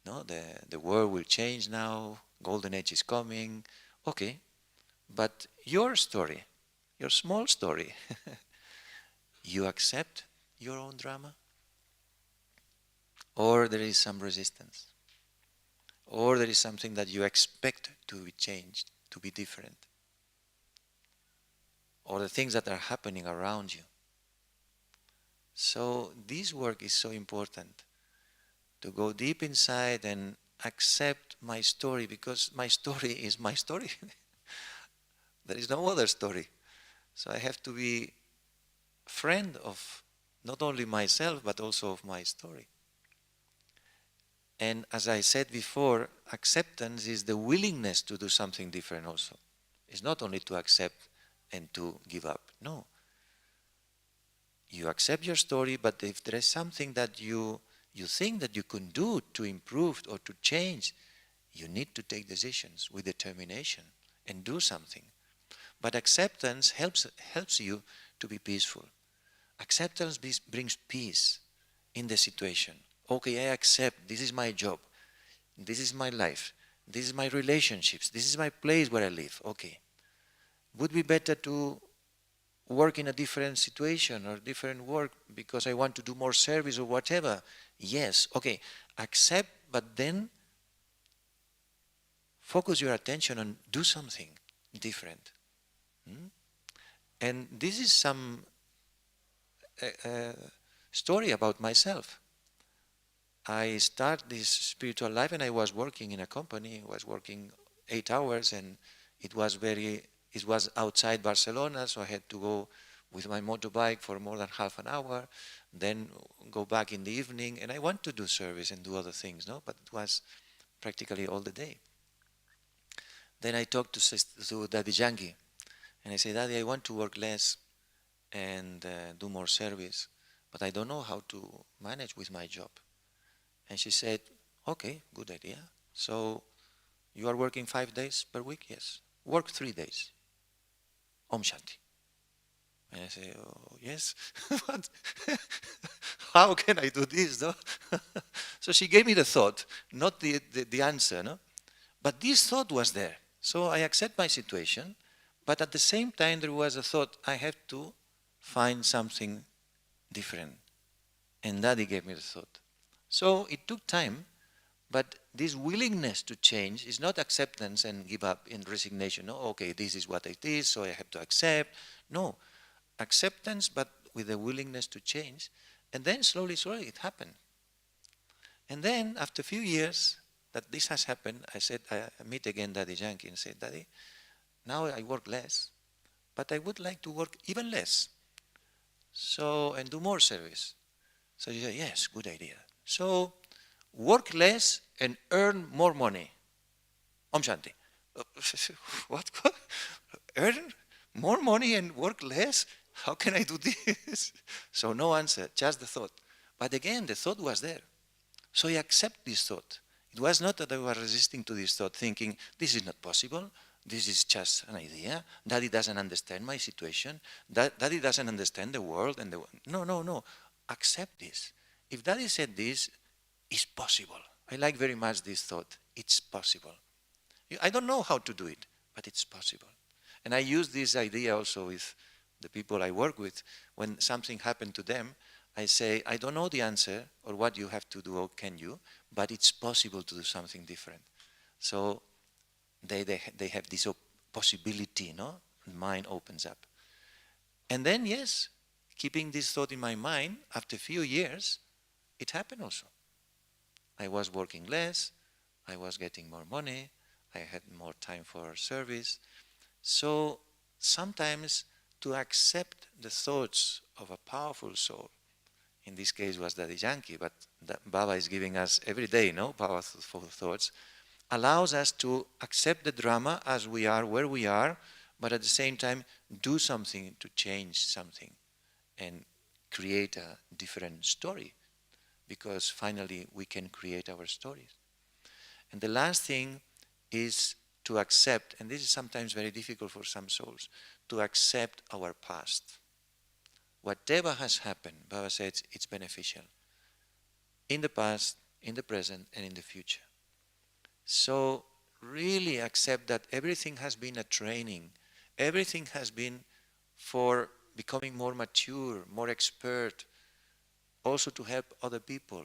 no, the world will change now, golden age is coming. Okay, but your story, your small story, you accept your own drama? Or there is some resistance? Or there is something that you expect to be changed, to be different? Or the things that are happening around you. So this work is so important, to go deep inside and accept my story, because my story is my story. There is no other story. So I have to be friend of not only myself, but also of my story. And as I said before, acceptance is the willingness to do something different also. It's not only to accept and to give up. No. You accept your story, but if there is something that you think that you can do to improve or to change, you need to take decisions with determination and do something. But acceptance helps you to be peaceful. Acceptance brings peace in the situation. Okay, I accept, this is my job, this is my life, this is my relationships, this is my place where I live. Okay. Would be better to work in a different situation or different work because I want to do more service or whatever. Yes, okay, accept, but then focus your attention on do something different. And this is some story about myself. I started this spiritual life and I was working in a company. I was working 8 hours and it was outside Barcelona, so I had to go with my motorbike for more than half an hour, then go back in the evening, and I want to do service and do other things, no? But it was practically all the day. Then I talked to Daddy Yankee, and I said, Daddy, I want to work less and do more service, but I don't know how to manage with my job. And she said, okay, good idea. So you are working 5 days per week? Yes. Work 3 days. Om Shanti. And I say, oh, yes. How can I do this, no? So she gave me the thought, not the answer, no? But this thought was there. So I accept my situation, but at the same time there was a thought, I have to find something different. And Daddy gave me the thought. So it took time, but this willingness to change is not acceptance and give up in resignation. No, okay, this is what it is, so I have to accept. No, acceptance, but with a willingness to change. And then slowly it happened. And then after a few years that this has happened, I said, I meet again Daddy Yankee and said, Daddy, now I work less, but I would like to work even less. So, and do more service. So he said, yes, good idea. So, work less and earn more money. Om Shanti. What? Earn more money and work less? How can I do this? So no answer, just the thought. But again, the thought was there. So I accept this thought. It was not that I was resisting to this thought, thinking, this is not possible, this is just an idea, Daddy doesn't understand my situation, Daddy doesn't understand the world. No. Accept this. If Daddy said this, it's possible. I like very much this thought. It's possible. I don't know how to do it, but it's possible. And I use this idea also with the people I work with. When something happened to them, I say, I don't know the answer or what you have to do or can you, but it's possible to do something different. So they have this possibility, no? Mind opens up. And then, yes, keeping this thought in my mind, after a few years, it happened also. I was working less, I was getting more money, I had more time for service. So sometimes to accept the thoughts of a powerful soul, in this case was Daddy Yankee, but Baba is giving us every day, no, powerful thoughts, allows us to accept the drama as we are, where we are, but at the same time do something to change something and create a different story, because finally we can create our stories. And the last thing is to accept, and this is sometimes very difficult for some souls, to accept our past. Whatever has happened, Baba says, it's beneficial. In the past, in the present, and in the future. So really accept that everything has been a training. Everything has been for becoming more mature, more expert, also to help other people.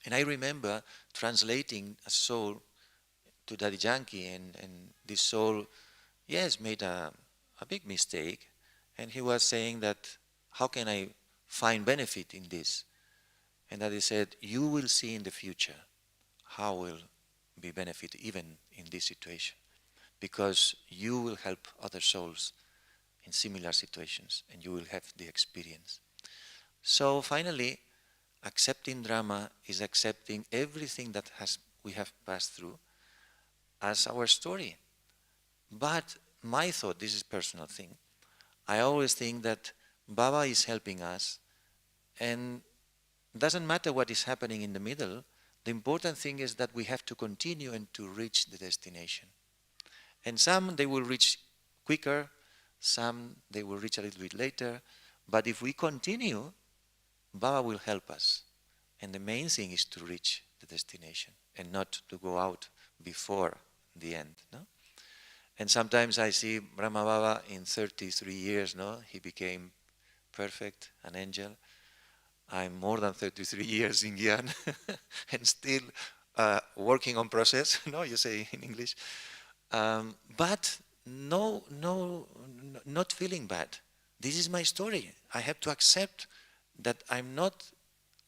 And I remember translating a soul to Daddy Yankee, and this soul, yes, made a big mistake. And he was saying that, how can I find benefit in this? And Daddy said, you will see in the future how will be benefit even in this situation, because you will help other souls in similar situations and you will have the experience. So finally, accepting drama is accepting everything that we have passed through as our story. But my thought, this is a personal thing, I always think that Baba is helping us, and doesn't matter what is happening in the middle, the important thing is that we have to continue and to reach the destination. And some they will reach quicker, some they will reach a little bit later, but if we continue, Baba will help us. And the main thing is to reach the destination and not to go out before the end. No? And sometimes I see Brahma Baba in 33 years, no? He became perfect, an angel. I'm more than 33 years in Gyan and still working on process, no, you say in English. But not feeling bad. This is my story. I have to accept that I'm not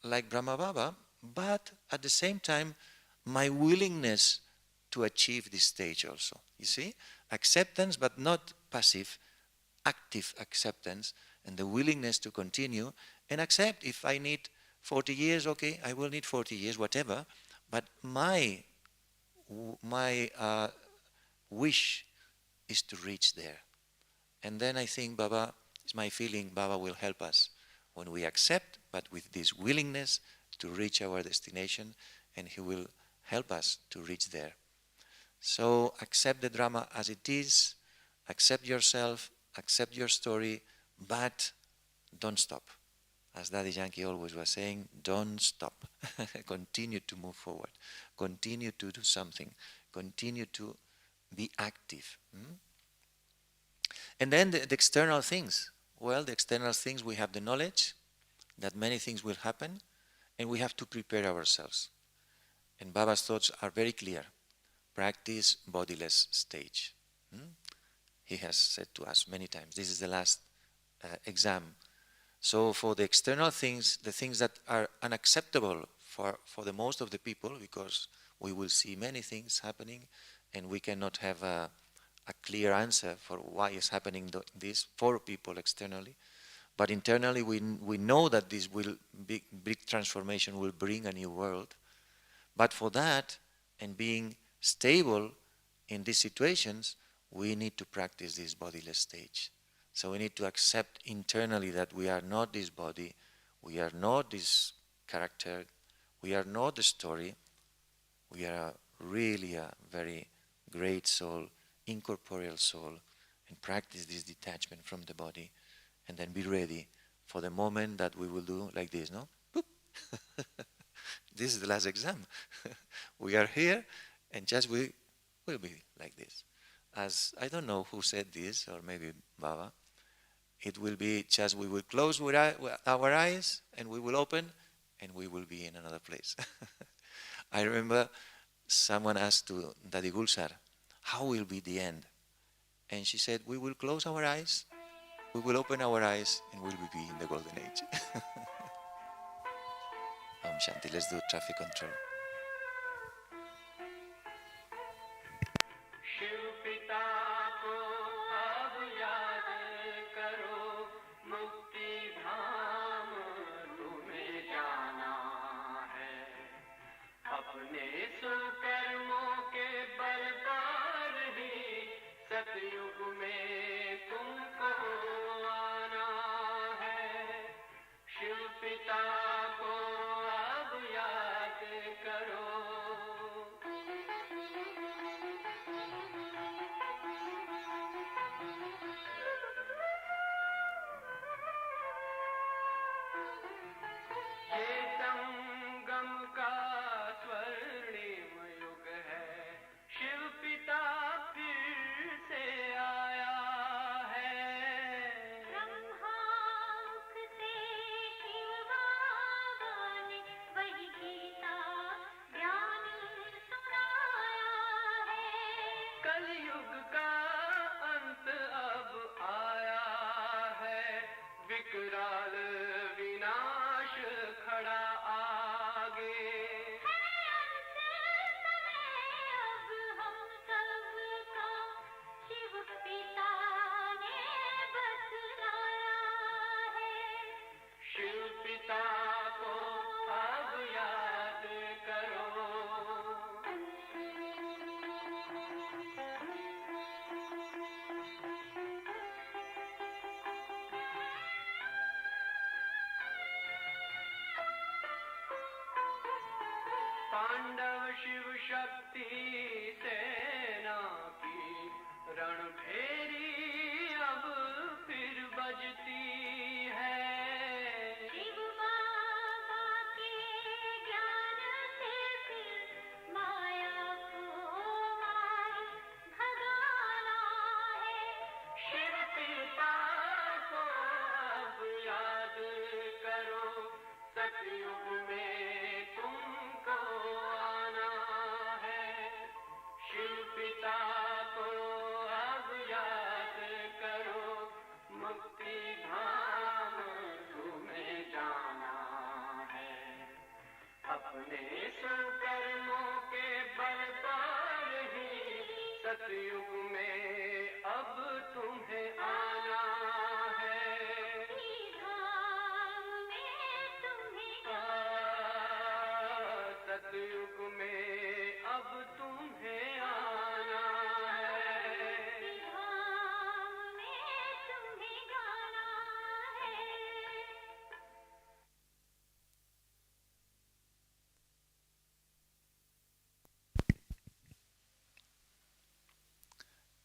like Brahma Baba, but at the same time, my willingness to achieve this stage also. You see? Acceptance, but not passive, active acceptance, and the willingness to continue and accept. If I need 40 years, okay, I will need 40 years, whatever. But my wish is to reach there. And then I think Baba, it's my feeling, Baba will help us when we accept, but with this willingness to reach our destination, and he will help us to reach there. So accept the drama as it is, accept yourself, accept your story, but don't stop. As Daddy Yankee always was saying, don't stop. Continue to move forward. Continue to do something. Continue to be active. And then the external things. Well, the external things, we have the knowledge that many things will happen, and we have to prepare ourselves. And Baba's thoughts are very clear. Practice bodiless stage. He has said to us many times, this is the last exam. So for the external things, the things that are unacceptable for the most of the people, because we will see many things happening and we cannot have a clear answer for why is happening this for people externally. But internally we know that this big transformation will bring a new world. But for that, and being stable in these situations, we need to practice this bodiless stage. So we need to accept internally that we are not this body, we are not this character, we are not the story, We are really a very great soul, incorporeal soul, and practice this detachment from the body, and then be ready for the moment that we will do like this, no? Boop. This is the last exam. We are here, and just we will be like this. As I don't know who said this, or maybe Baba, it will be just we will close with our eyes, and we will open, and we will be in another place. I remember someone asked to Dadi Gulsar, how will be the end? And she said, we will close our eyes, we will open our eyes, and we will be in the golden age. Om Shanti, let's do traffic control.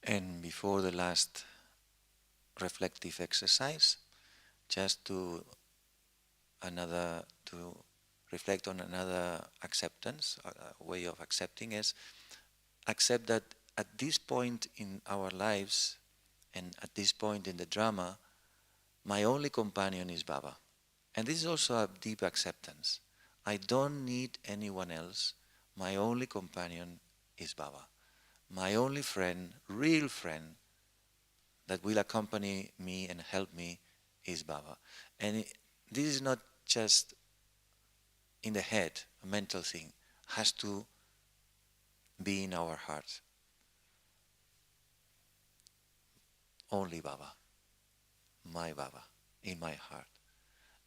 And before the last reflective exercise, just to reflect on another acceptance, a way of accepting is accept that at this point in our lives and at this point in the drama, my only companion is Baba. And this is also a deep acceptance. I don't need anyone else. My only companion is Baba. My only friend, real friend, that will accompany me and help me is Baba. And this is not just in the head, a mental thing. It has to be in our hearts. Only Baba, my Baba, in my heart.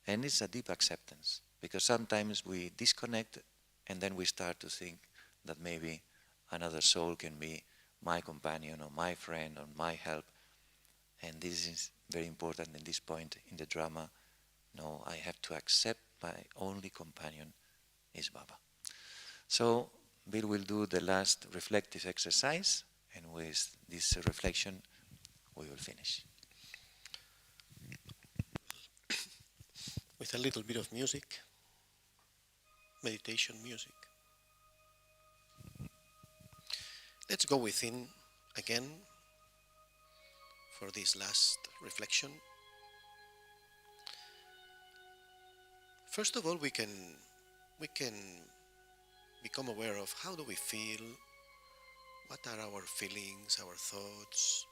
And it's a deep acceptance, because sometimes we disconnect and then we start to think that maybe another soul can be my companion or my friend or my help. And this is very important in this point in the drama. No, I have to accept my only companion is Baba. So Bill will do the last reflective exercise, and with this reflection, we will finish. With a little bit of music, meditation music. Let's go within again for this last reflection. First of all, we can become aware of how do we feel, what are our feelings, our thoughts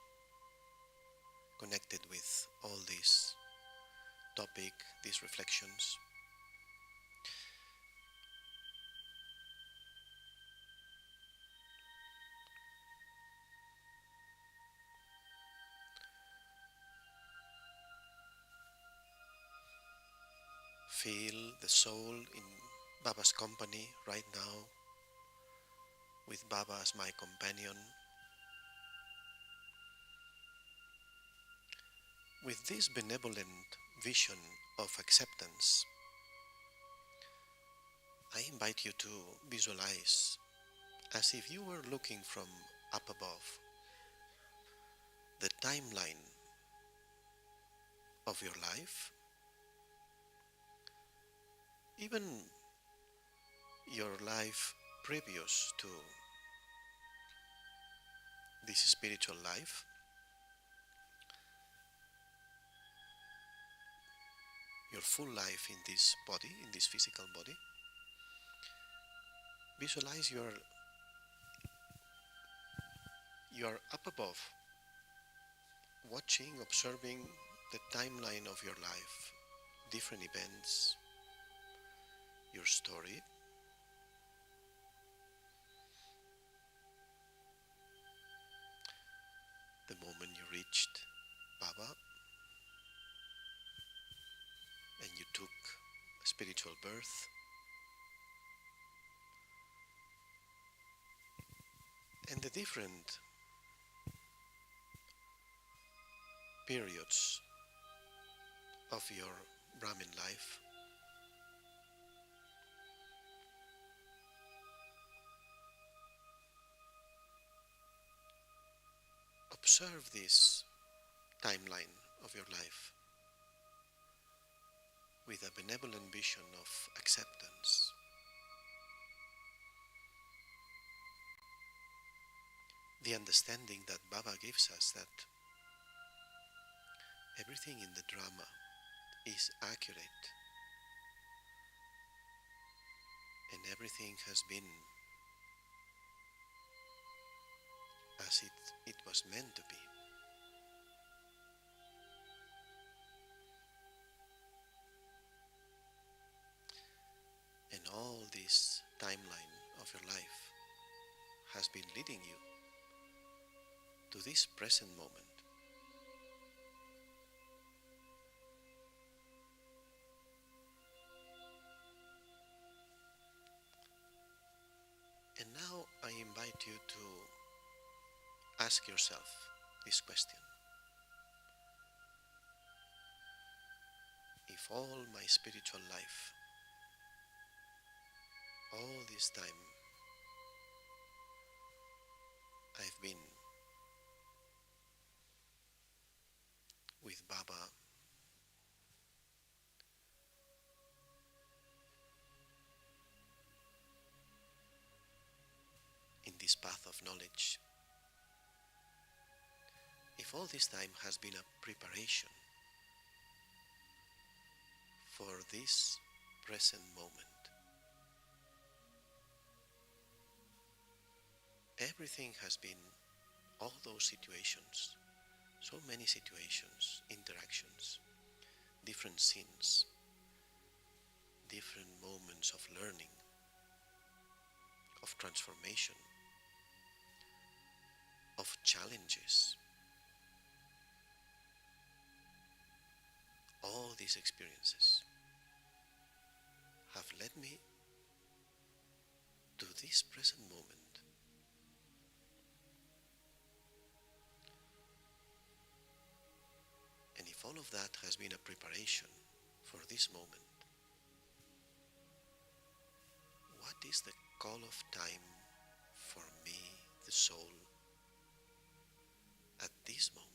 connected with all this topic, these reflections. Feel the soul in Baba's company right now, with Baba as my companion. With this benevolent vision of acceptance, I invite you to visualize as if you were looking from up above the timeline of your life, even your life previous to this spiritual life, your full life in this body, in this physical body. Visualize you're up above, watching, observing the timeline of your life, different events, your story. The moment you reached Baba and you took a spiritual birth, and the different periods of your Brahmin life. Observe this timeline of your life with a benevolent vision of acceptance. The understanding that Baba gives us that everything in the drama is accurate and everything has been as it was meant to be. And all this timeline of your life has been leading you to this present moment. And now I invite you to ask yourself this question. If all my spiritual life, all this time, I've been with Baba, in this path of knowledge, if all this time has been a preparation for this present moment, everything has been, all those situations, so many situations, interactions, different scenes, different moments of learning, of transformation, of challenges. All these experiences have led me to this present moment. And if all of that has been a preparation for this moment, what is the call of time for me, the soul, at this moment.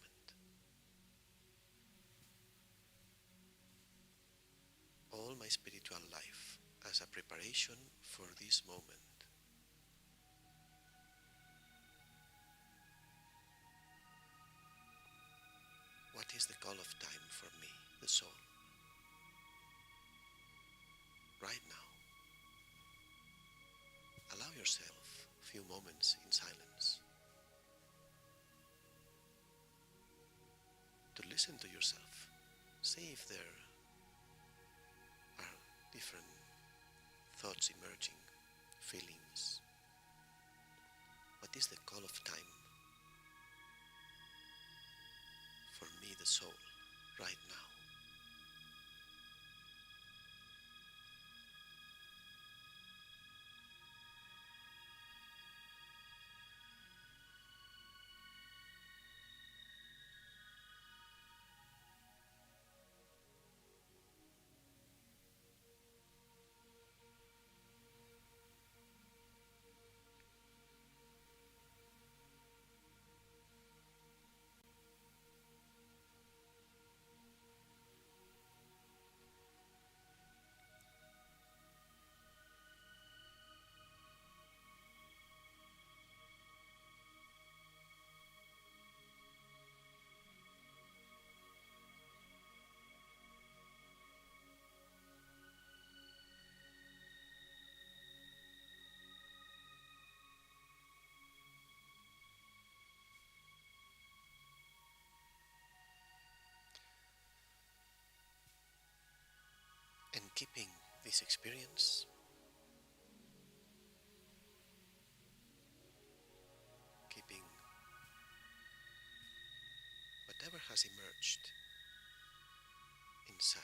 All my spiritual life as a preparation for this moment. What is the call of time for me, the soul? Right now. Allow yourself a few moments in silence to listen to yourself. See if there are different thoughts emerging, feelings. What is the call of time for me, the soul, right now? And keeping this experience, keeping whatever has emerged inside,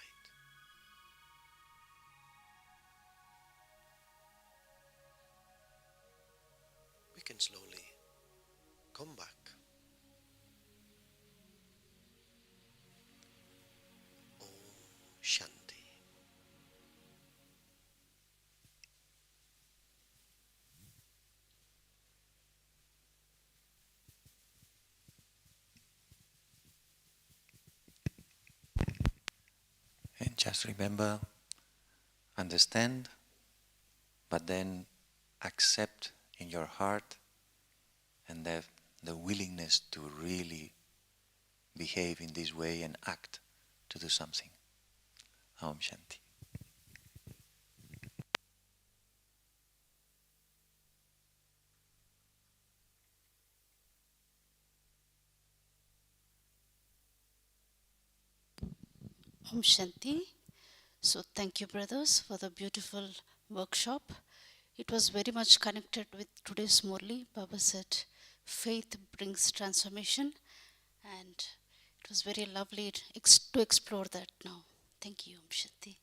we can slowly come back. Om Shanti. And just remember, understand, but then accept in your heart and have the willingness to really behave in this way and act to do something. Om Shanti. Om Shanti. So thank you, brothers, for the beautiful workshop. It was very much connected with today's Murli. Baba said, faith brings transformation, and it was very lovely to explore that now. Thank you, Om Shanti.